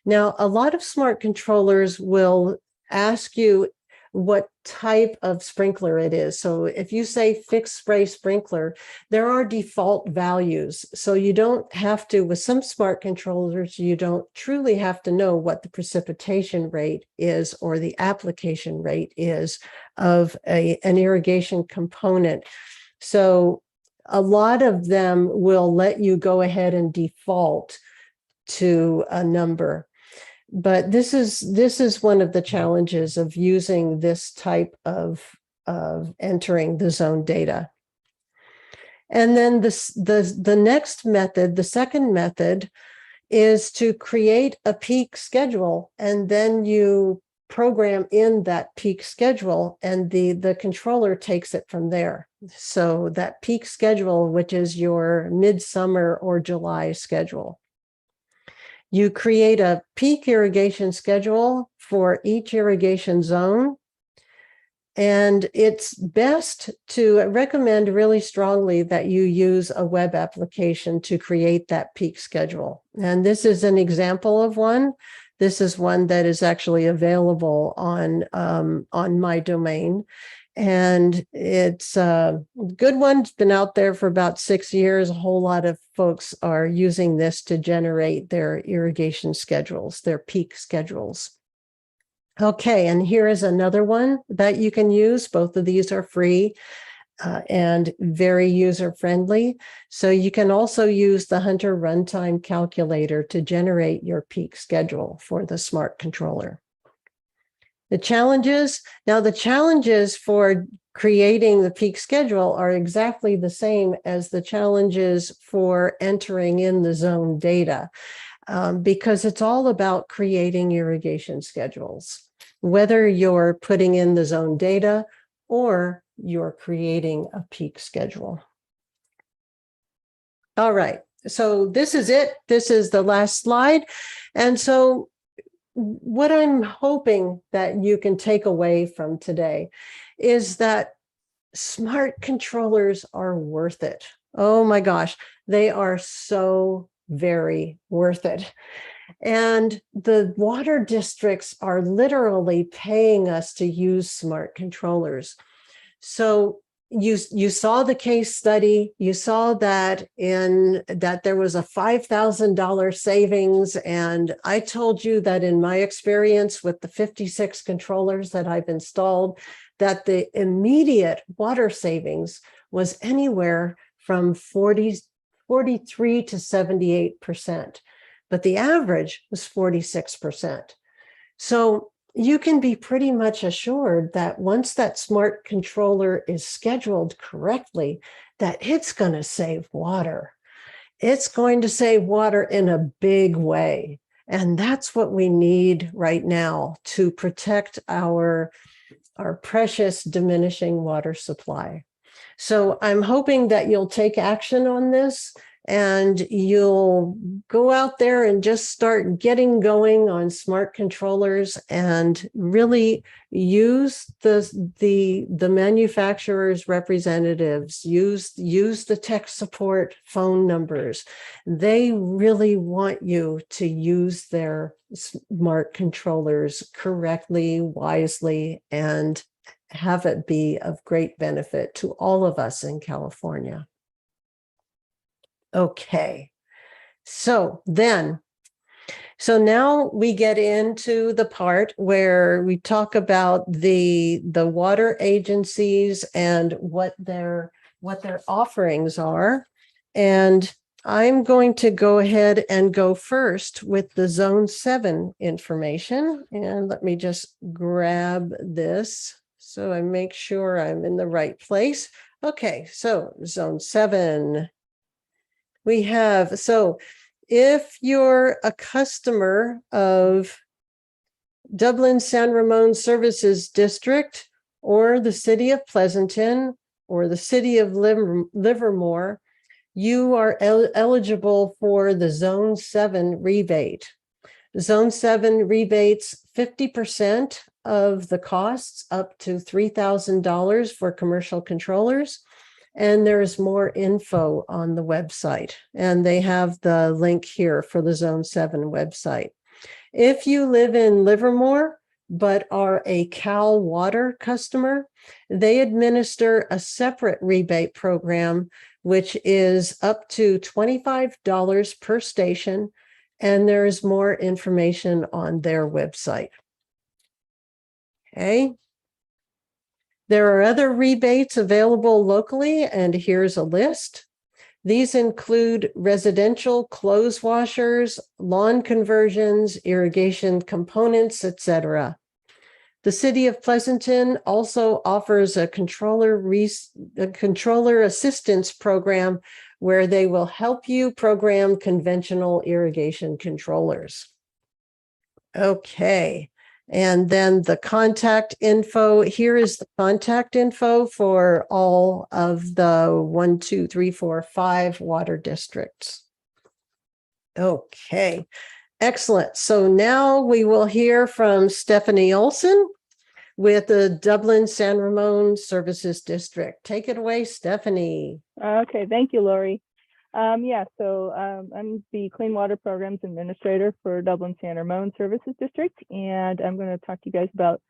Now, a lot of smart controllers will ask you what type of sprinkler it is. So if you say fixed spray sprinkler, there are default values. So you don't have to, with some smart controllers, you don't truly have to know what the precipitation rate is or the application rate is of an irrigation component. So a lot of them will let you go ahead and default to a number. But this is one of the challenges of using this type of entering the zone data. And then the next method, the second method, is to create a peak schedule, and then you program in that peak schedule, and the controller takes it from there. So that peak schedule, which is your midsummer or July schedule. You create a peak irrigation schedule for each irrigation zone. And it's best to recommend really strongly that you use a web application to create that peak schedule. And this is an example of one. This is one that is actually available on my domain. And it's a good one. It's been out there for about 6 years. A whole lot of folks are using this to generate their irrigation schedules, their peak schedules. Okay, and here is another one that you can use. Both of these are free and very user-friendly. So you can also use the Hunter Runtime Calculator to generate your peak schedule for the smart controller. The challenges for creating the peak schedule are exactly the same as the challenges for entering in the zone data, because it's all about creating irrigation schedules, whether you're putting in the zone data or you're creating a peak schedule. All right, so this is it. This is the last slide. And so what I'm hoping that you can take away from today is that smart controllers are worth it. Oh my gosh, they are so very worth it. And the water districts are literally paying us to use smart controllers. So you saw the case study, you saw that there was a $5,000 savings. And I told you that in my experience with the 56 controllers that I've installed, that the immediate water savings was anywhere from 43 to 78%, but the average was 46%. So you can be pretty much assured that once that smart controller is scheduled correctly, that it's going to save water. It's going to save water in a big way. And that's what we need right now to protect our precious diminishing water supply. So I'm hoping that you'll take action on this and you'll go out there and just start getting going on smart controllers and really use the manufacturer's representatives, use the tech support phone numbers. They really want you to use their smart controllers correctly, wisely, and have it be of great benefit to all of us in California. Okay, so now we get into the part where we talk about the water agencies and what their offerings are. And I'm going to go ahead and go first with the Zone 7 information. And let me just grab this so I make sure I'm in the right place. Okay, so Zone 7. We have, so if you're a customer of Dublin San Ramon Services District or the City of Pleasanton or the City of Livermore, you are eligible for the Zone 7 rebate. Zone 7 rebates 50% of the costs up to $3,000 for commercial controllers, and there's more info on the website. And they have the link here for the Zone 7 website. If you live in Livermore, but are a Cal Water customer, they administer a separate rebate program, which is up to $25 per station. And there's more information on their website. Okay. There are other rebates available locally, and here's a list. These include residential clothes washers, lawn conversions, irrigation components, etc. The City of Pleasanton also offers a controller assistance program where they will help you program conventional irrigation controllers. Okay. And then the contact info. Here is the contact info for all of the 1, 2, 3, 4, 5 water districts. Okay, excellent. So now we will hear from Stephanie Olson with the Dublin San Ramon Services District. Take it away, Stephanie. Okay, thank you, Lori. So I'm the Clean Water Programs Administrator for Dublin San Ramon Services District, and I'm going to talk to you guys about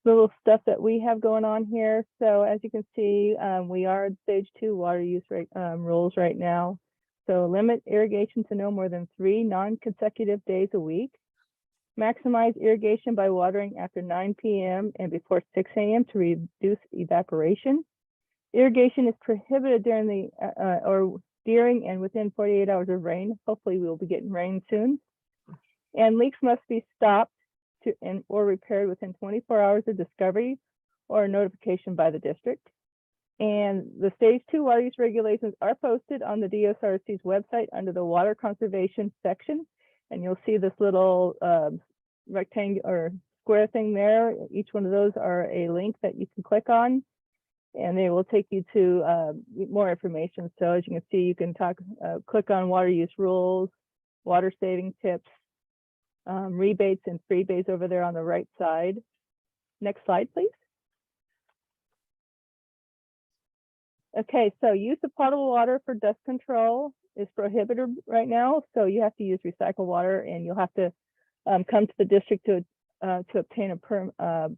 the little stuff that we have going on here. So as you can see, we are at stage 2 water use rules right now. So limit irrigation to no more than 3 non-consecutive days a week. Maximize irrigation by watering after 9 p.m. and before 6 a.m. to reduce evaporation. Irrigation is prohibited during and within 48 hours of rain. Hopefully we will be getting rain soon. And leaks must be stopped or repaired within 24 hours of discovery or notification by the district. And the stage 2 water use regulations are posted on the DSRC's website under the water conservation section. And you'll see this little rectangle or square thing there. Each one of those are a link that you can click on, and they will take you to more information. So as you can see, you can click on water use rules, water saving tips, rebates and freebates over there on the right side. Next slide, please. Okay, so use of potable water for dust control is prohibited right now. So you have to use recycled water, and you'll have to come to the district to obtain a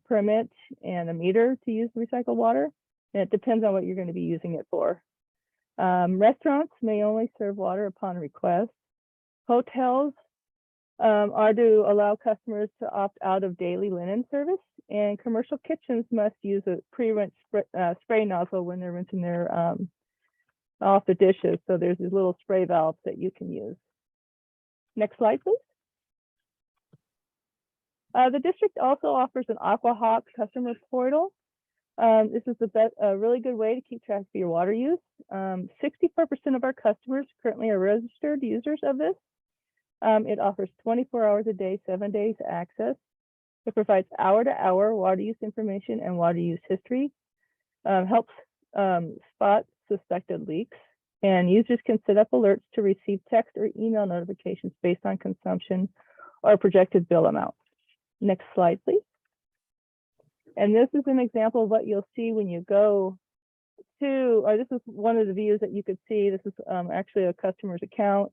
permit and a meter to use recycled water. And it depends on what you're going to be using it for. Restaurants may only serve water upon request. Hotels are to allow customers to opt out of daily linen service, and commercial kitchens must use a pre-rinse spray nozzle when they're rinsing their off the dishes. So there's these little spray valves that you can use. Next slide, please. The district also offers an AquaHawk customer portal. This is a really good way to keep track of your water use. 64% of our customers currently are registered users of this. It offers 24 hours a day, 7 days access. It provides hour-to-hour water use information and water use history, helps spot suspected leaks, and users can set up alerts to receive text or email notifications based on consumption or projected bill amount. Next slide, please. And this is an example of what you'll see when you go to, or this is one of the views that you could see. This is actually a customer's account.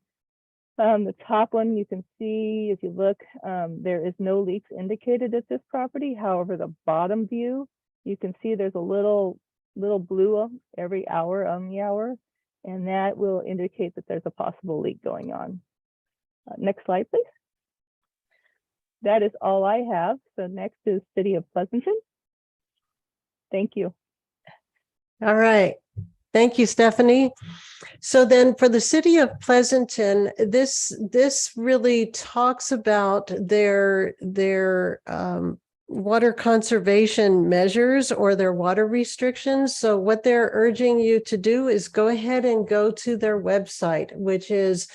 The top one you can see, if you look, there is no leaks indicated at this property. However, the bottom view, you can see there's a little blue every hour on the hour, and that will indicate that there's a possible leak going on. Next slide, please. That is all I have. So next is City of Pleasanton. Thank you. All right. Thank you, Stephanie. So then for the City of Pleasanton, this really talks about their water conservation measures or their water restrictions. So what they're urging you to do is go ahead and go to their website, which is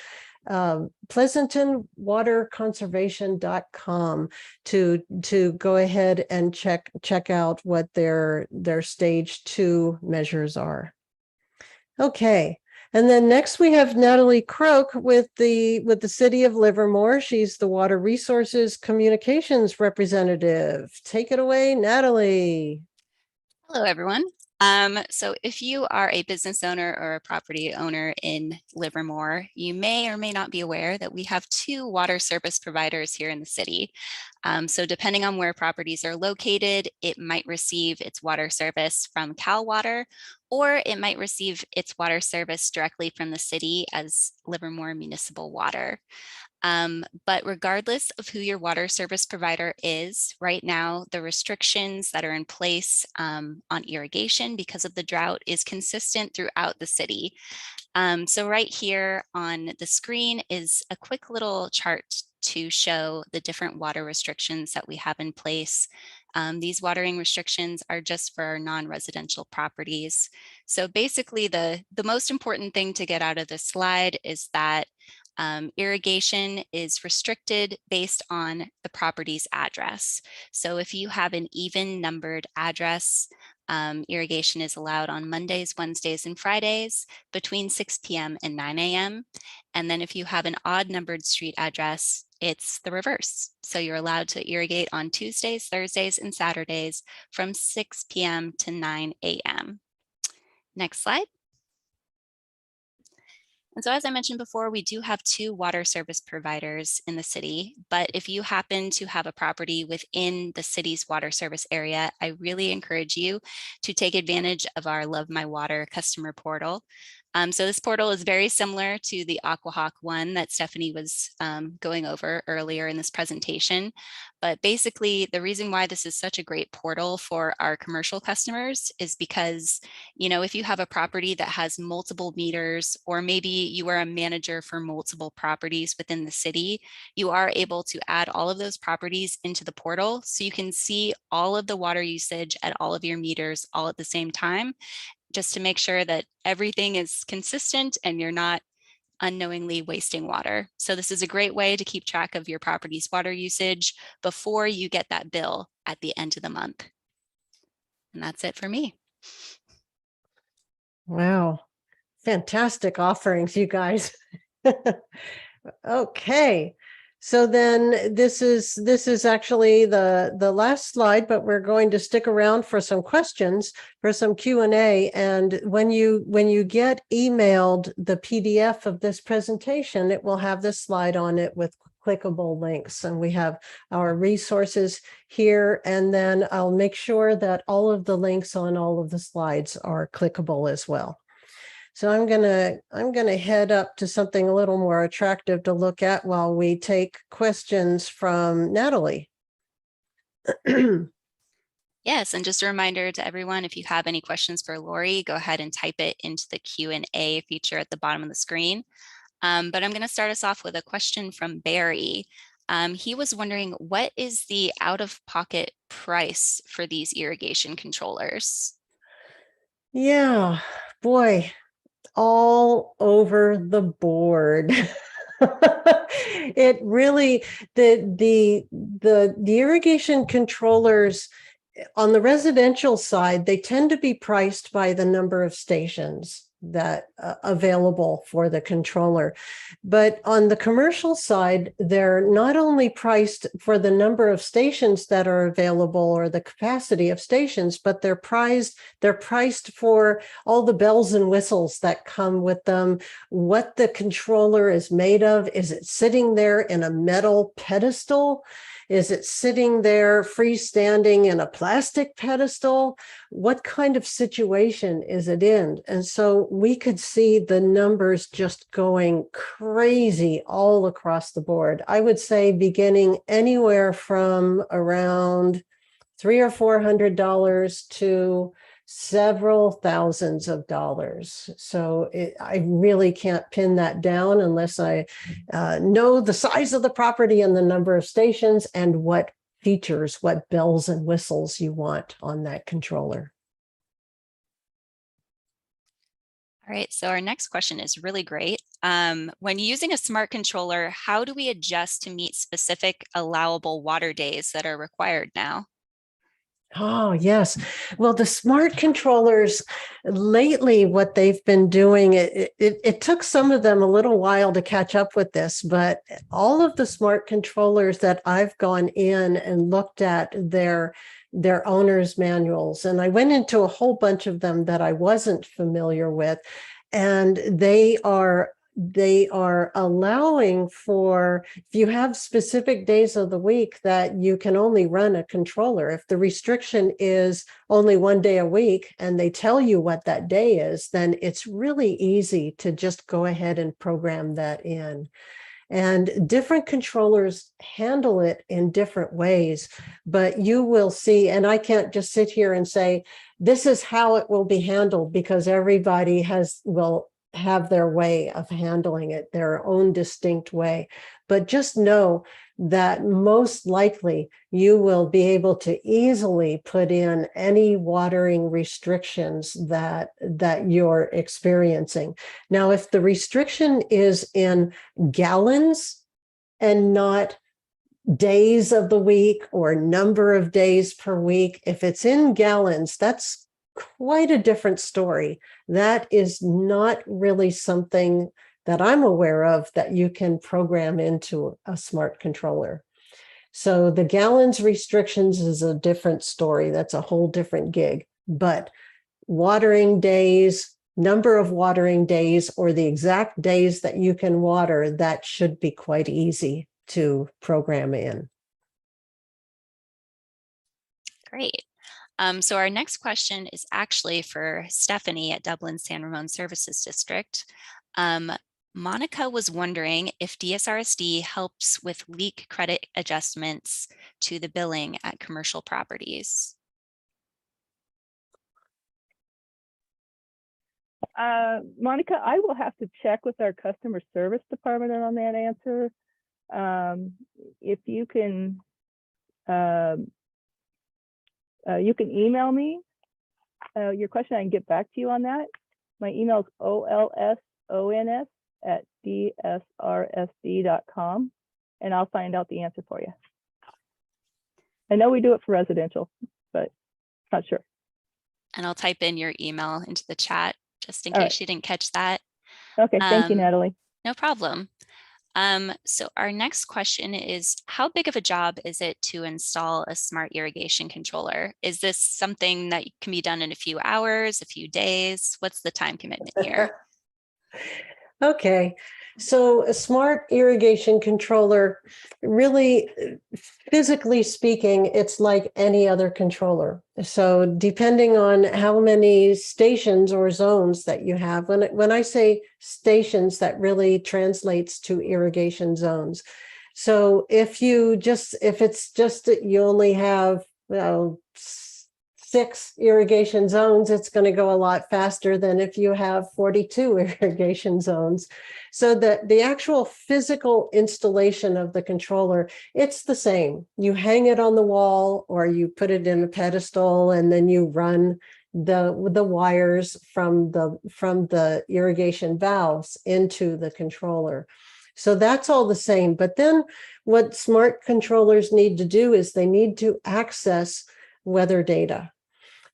pleasantonwaterconservation.com to go ahead and check out what their stage 2 measures are. Okay. And then next we have Natalie Croak with the City of Livermore. She's the Water Resources Communications Representative. Take it away, Natalie. Hello, everyone. So if you are a business owner or a property owner in Livermore, you may or may not be aware that we have 2 water service providers here in the city. So depending on where properties are located, it might receive its water service from Cal Water, or it might receive its water service directly from the city as Livermore Municipal Water. But regardless of who your water service provider is, right now, the restrictions that are in place on irrigation because of the drought is consistent throughout the city. So right here on the screen is a quick little chart to show the different water restrictions that we have in place. These watering restrictions are just for our non-residential properties. So basically the most important thing to get out of this slide is that irrigation is restricted based on the property's address. So if you have an even numbered address, irrigation is allowed on Mondays, Wednesdays, and Fridays between 6 p.m. and 9 a.m. And then if you have an odd numbered street address, it's the reverse. So you're allowed to irrigate on Tuesdays, Thursdays, and Saturdays from 6 p.m. to 9 a.m. Next slide. And so as I mentioned before, we do have 2 water service providers in the city, but if you happen to have a property within the city's water service area, I really encourage you to take advantage of our Love My Water customer portal. So this portal is very similar to the AquaHawk one that Stephanie was going over earlier in this presentation. But basically, the reason why this is such a great portal for our commercial customers is because, you know, if you have a property that has multiple meters, or maybe you are a manager for multiple properties within the city, you are able to add all of those properties into the portal so you can see all of the water usage at all of your meters all at the same time, just to make sure that everything is consistent and you're not unknowingly wasting water. So this is a great way to keep track of your property's water usage before you get that bill at the end of the month. And that's it for me. Wow. Fantastic offerings, you guys. Okay. So then this is actually the last slide, but we're going to stick around for some questions, for some Q&A. And when you get emailed the PDF of this presentation, it will have this slide on it with clickable links. And we have our resources here. And then I'll make sure that all of the links on all of the slides are clickable as well. So I'm gonna head up to something a little more attractive to look at while we take questions from Natalie. Yes, and just a reminder to everyone, if you have any questions for Lori, go ahead and type it into the Q&A feature at the bottom of the screen. But I'm going to start us off with a question from Barry. He was wondering, what is the out-of-pocket price for these irrigation controllers? Yeah, boy, all over the board. It really, the irrigation controllers on the residential side, they tend to be priced by the number of stations that available for the controller. But on the commercial side, they're not only priced for the number of stations that are available or the capacity of stations, but they're priced for all the bells and whistles that come with them, what the controller is made of. Is it sitting there in a metal pedestal? Is it sitting there freestanding in a plastic pedestal? What kind of situation is it in? And so we could see the numbers just going crazy all across the board. I would say beginning anywhere from around $300 or $400 to several thousands of dollars. So I really can't pin that down unless I know the size of the property and the number of stations and what features, what bells and whistles you want on that controller. All right, so our next question is really great. When using a smart controller, how do we adjust to meet specific allowable water days that are required now? Oh, yes. Well, the smart controllers lately, what they've been doing, it took some of them a little while to catch up with this, but all of the smart controllers that I've gone in and looked at their their owner's manuals. And I went into a whole bunch of them that I wasn't familiar with. And they are allowing for, if you have specific days of the week that you can only run a controller, if the restriction is only one day a week and they tell you what that day is, then it's really easy to just go ahead and program that in. And different controllers handle it in different ways, but you will see, and I can't just sit here and say, this is how it will be handled, because everybody will have their way of handling it, their own distinct way. But just know that most likely you will be able to easily put in any watering restrictions that you're experiencing. Now, if the restriction is in gallons and not days of the week or number of days per week, if it's in gallons, that's quite a different story. That is not really something that I'm aware of that you can program into a smart controller. So the gallons restrictions is a different story. That's a whole different gig. But watering days, number of watering days, or the exact days that you can water, that should be quite easy to program in. Great. So our next question is actually for Stephanie at Dublin San Ramon Services District. Monica was wondering if DSRSD helps with leak credit adjustments to the billing at commercial properties. Monica, I will have to check with our customer service department on that answer. If you can email me your question, I can get back to you on that. My email is olsons@dsrsd.com, and I'll find out the answer for you. I know we do it for residential, but not sure. And I'll type in your email into the chat just in All case right. you didn't catch that. Okay, thank you, Natalie. No problem. So our next question is, how big of a job is it to install a smart irrigation controller? Is this something that can be done in a few hours, a few days? What's the time commitment here? Okay, so a smart irrigation controller, really, physically speaking, it's like any other controller. So depending on how many stations or zones that you have, when I say stations, that really translates to irrigation zones. So if it's just that you only have 6 irrigation zones, it's going to go a lot faster than if you have 42 irrigation zones. So the actual physical installation of the controller, it's the same. You hang it on the wall or you put it in a pedestal, and then you run the wires from the irrigation valves into the controller. So that's all the same. But then what smart controllers need to do is they need to access weather data.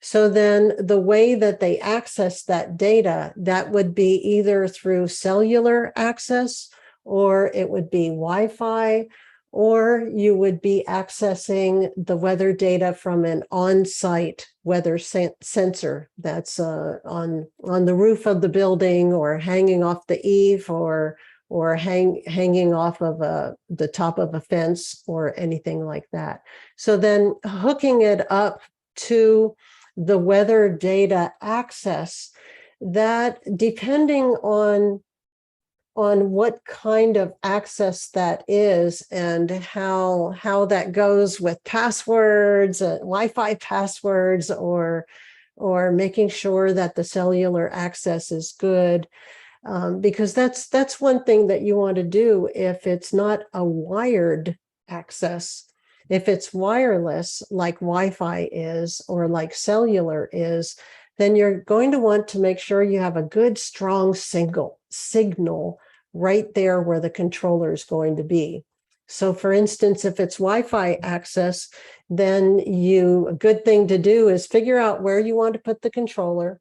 So then the way that they access that data, that would be either through cellular access, or it would be Wi-Fi, or you would be accessing the weather data from an on-site weather sensor that's on the roof of the building, or hanging off the eave, or hanging off of the top of a fence, or anything like that. So then hooking it up to the weather data access, that depending on what kind of access that is and how that goes with passwords, Wi-Fi passwords, or making sure that the cellular access is good. Because that's one thing that you want to do if it's not a wired access. If it's wireless, like Wi-Fi is, or like cellular is, then you're going to want to make sure you have a good, strong signal right there where the controller is going to be. So for instance, if it's Wi-Fi access, then a good thing to do is figure out where you want to put the controller,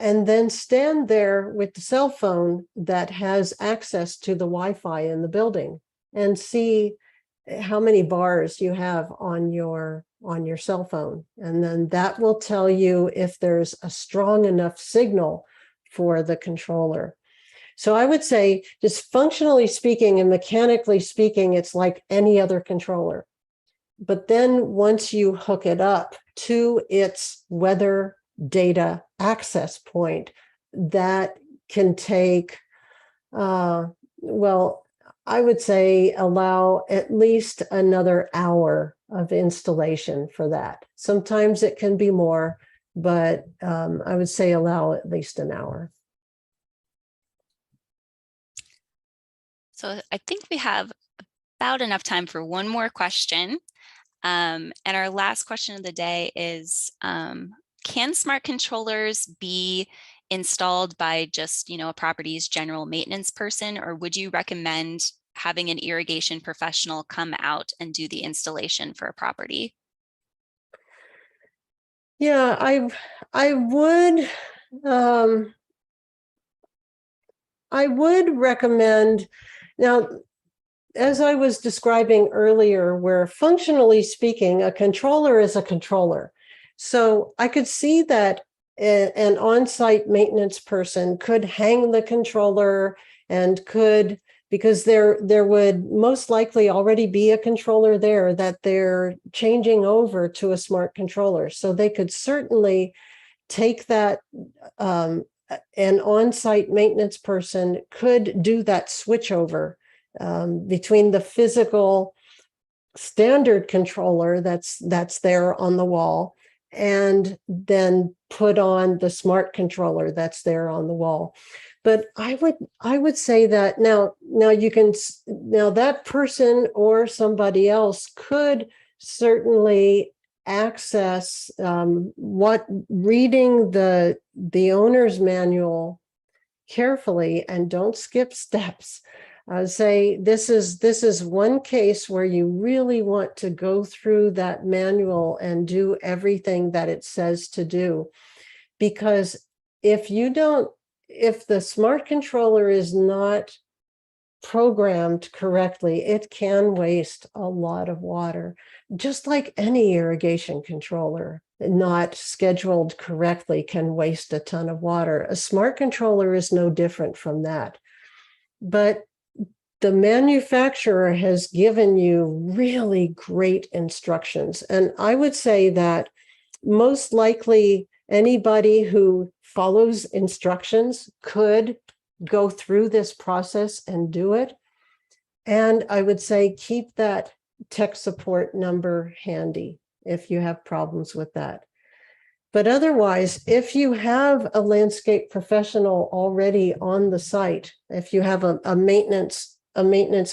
and then stand there with the cell phone that has access to the Wi-Fi in the building, and see how many bars you have on your on your cell phone. And then that will tell you if there's a strong enough signal for the controller. So I would say, just functionally speaking and mechanically speaking, it's like any other controller. But then once you hook it up to its weather data access point, that can take, well, I would say allow at least another hour of installation for that. Sometimes it can be more, but I would say allow at least an hour. So I think we have about enough time for one more question. And our last question of the day is, can smart controllers be installed by just, a property's general maintenance person, or would you recommend having an irrigation professional come out and do the installation for a property? Yeah, I would recommend. Now, as I was describing earlier, where functionally speaking, a controller is a controller. So I could see that an on-site maintenance person could hang the controller and could, because there would most likely already be a controller there that they're changing over to a smart controller. So they could certainly take that, an on-site maintenance person could do that switch over between the physical standard controller that's there on the wall, and then put on the smart controller that's there on the wall. But I would say that now that person or somebody else could certainly access reading the owner's manual carefully and don't skip steps. Say this is one case where you really want to go through that manual and do everything that it says to do, because if the smart controller is not programmed correctly, it can waste a lot of water, just like any irrigation controller not scheduled correctly can waste a ton of water. A smart controller is no different from that. But the manufacturer has given you really great instructions. And I would say that most likely anybody who follows instructions could go through this process and do it. And I would say keep that tech support number handy if you have problems with that. But otherwise, if you have a landscape professional already on the site, if you have a maintenance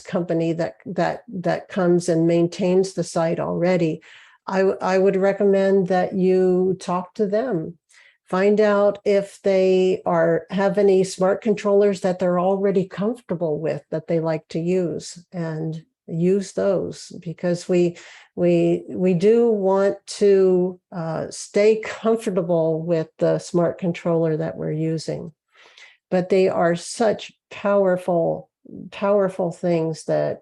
company that comes and maintains the site already, I would recommend that you talk to them. Find out if they have any smart controllers that they're already comfortable with that they like to use, and use those, because we do want to stay comfortable with the smart controller that we're using. But they are such powerful things that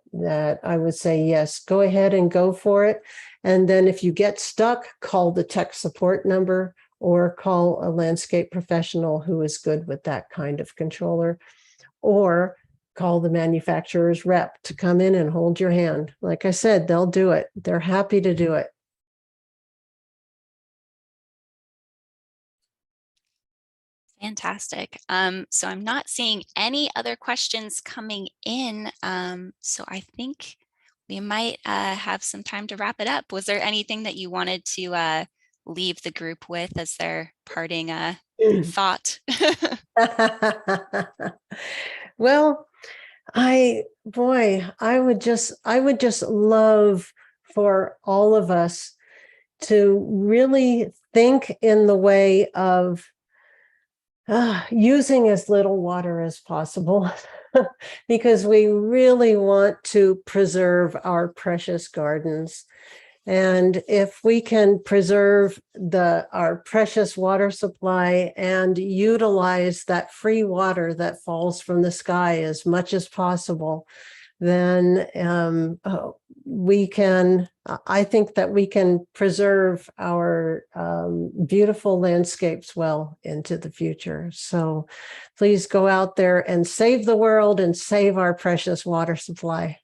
I would say, yes, go ahead and go for it. And then if you get stuck, call the tech support number or call a landscape professional who is good with that kind of controller, or call the manufacturer's rep to come in and hold your hand. Like I said, they'll do it. They're happy to do it. Fantastic. So I'm not seeing any other questions coming in. So I think we might have some time to wrap it up. Was there anything that you wanted to leave the group with as their parting thought? Well, I would just love for all of us to really think in the way of using as little water as possible, because we really want to preserve our precious gardens. And if we can preserve our precious water supply and utilize that free water that falls from the sky as much as possible, then I think that we can preserve our beautiful landscapes well into the future. So please go out there and save the world and save our precious water supply.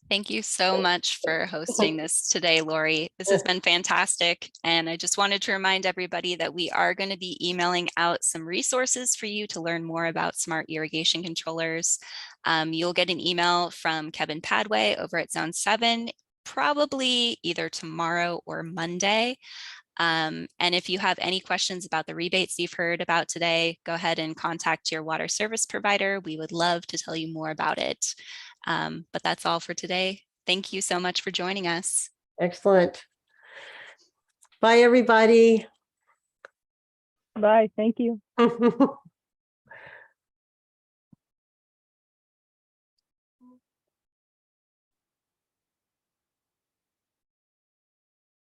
Thank you so much for hosting this today, Lori. This has been fantastic. And I just wanted to remind everybody that we are going to be emailing out some resources for you to learn more about smart irrigation controllers. You'll get an email from Kevin Padway over at Zone 7, probably either tomorrow or Monday. And if you have any questions about the rebates you've heard about today, go ahead and contact your water service provider. We would love to tell you more about it. But that's all for today. Thank you so much for joining us. Excellent. Bye, everybody. Bye. Thank you.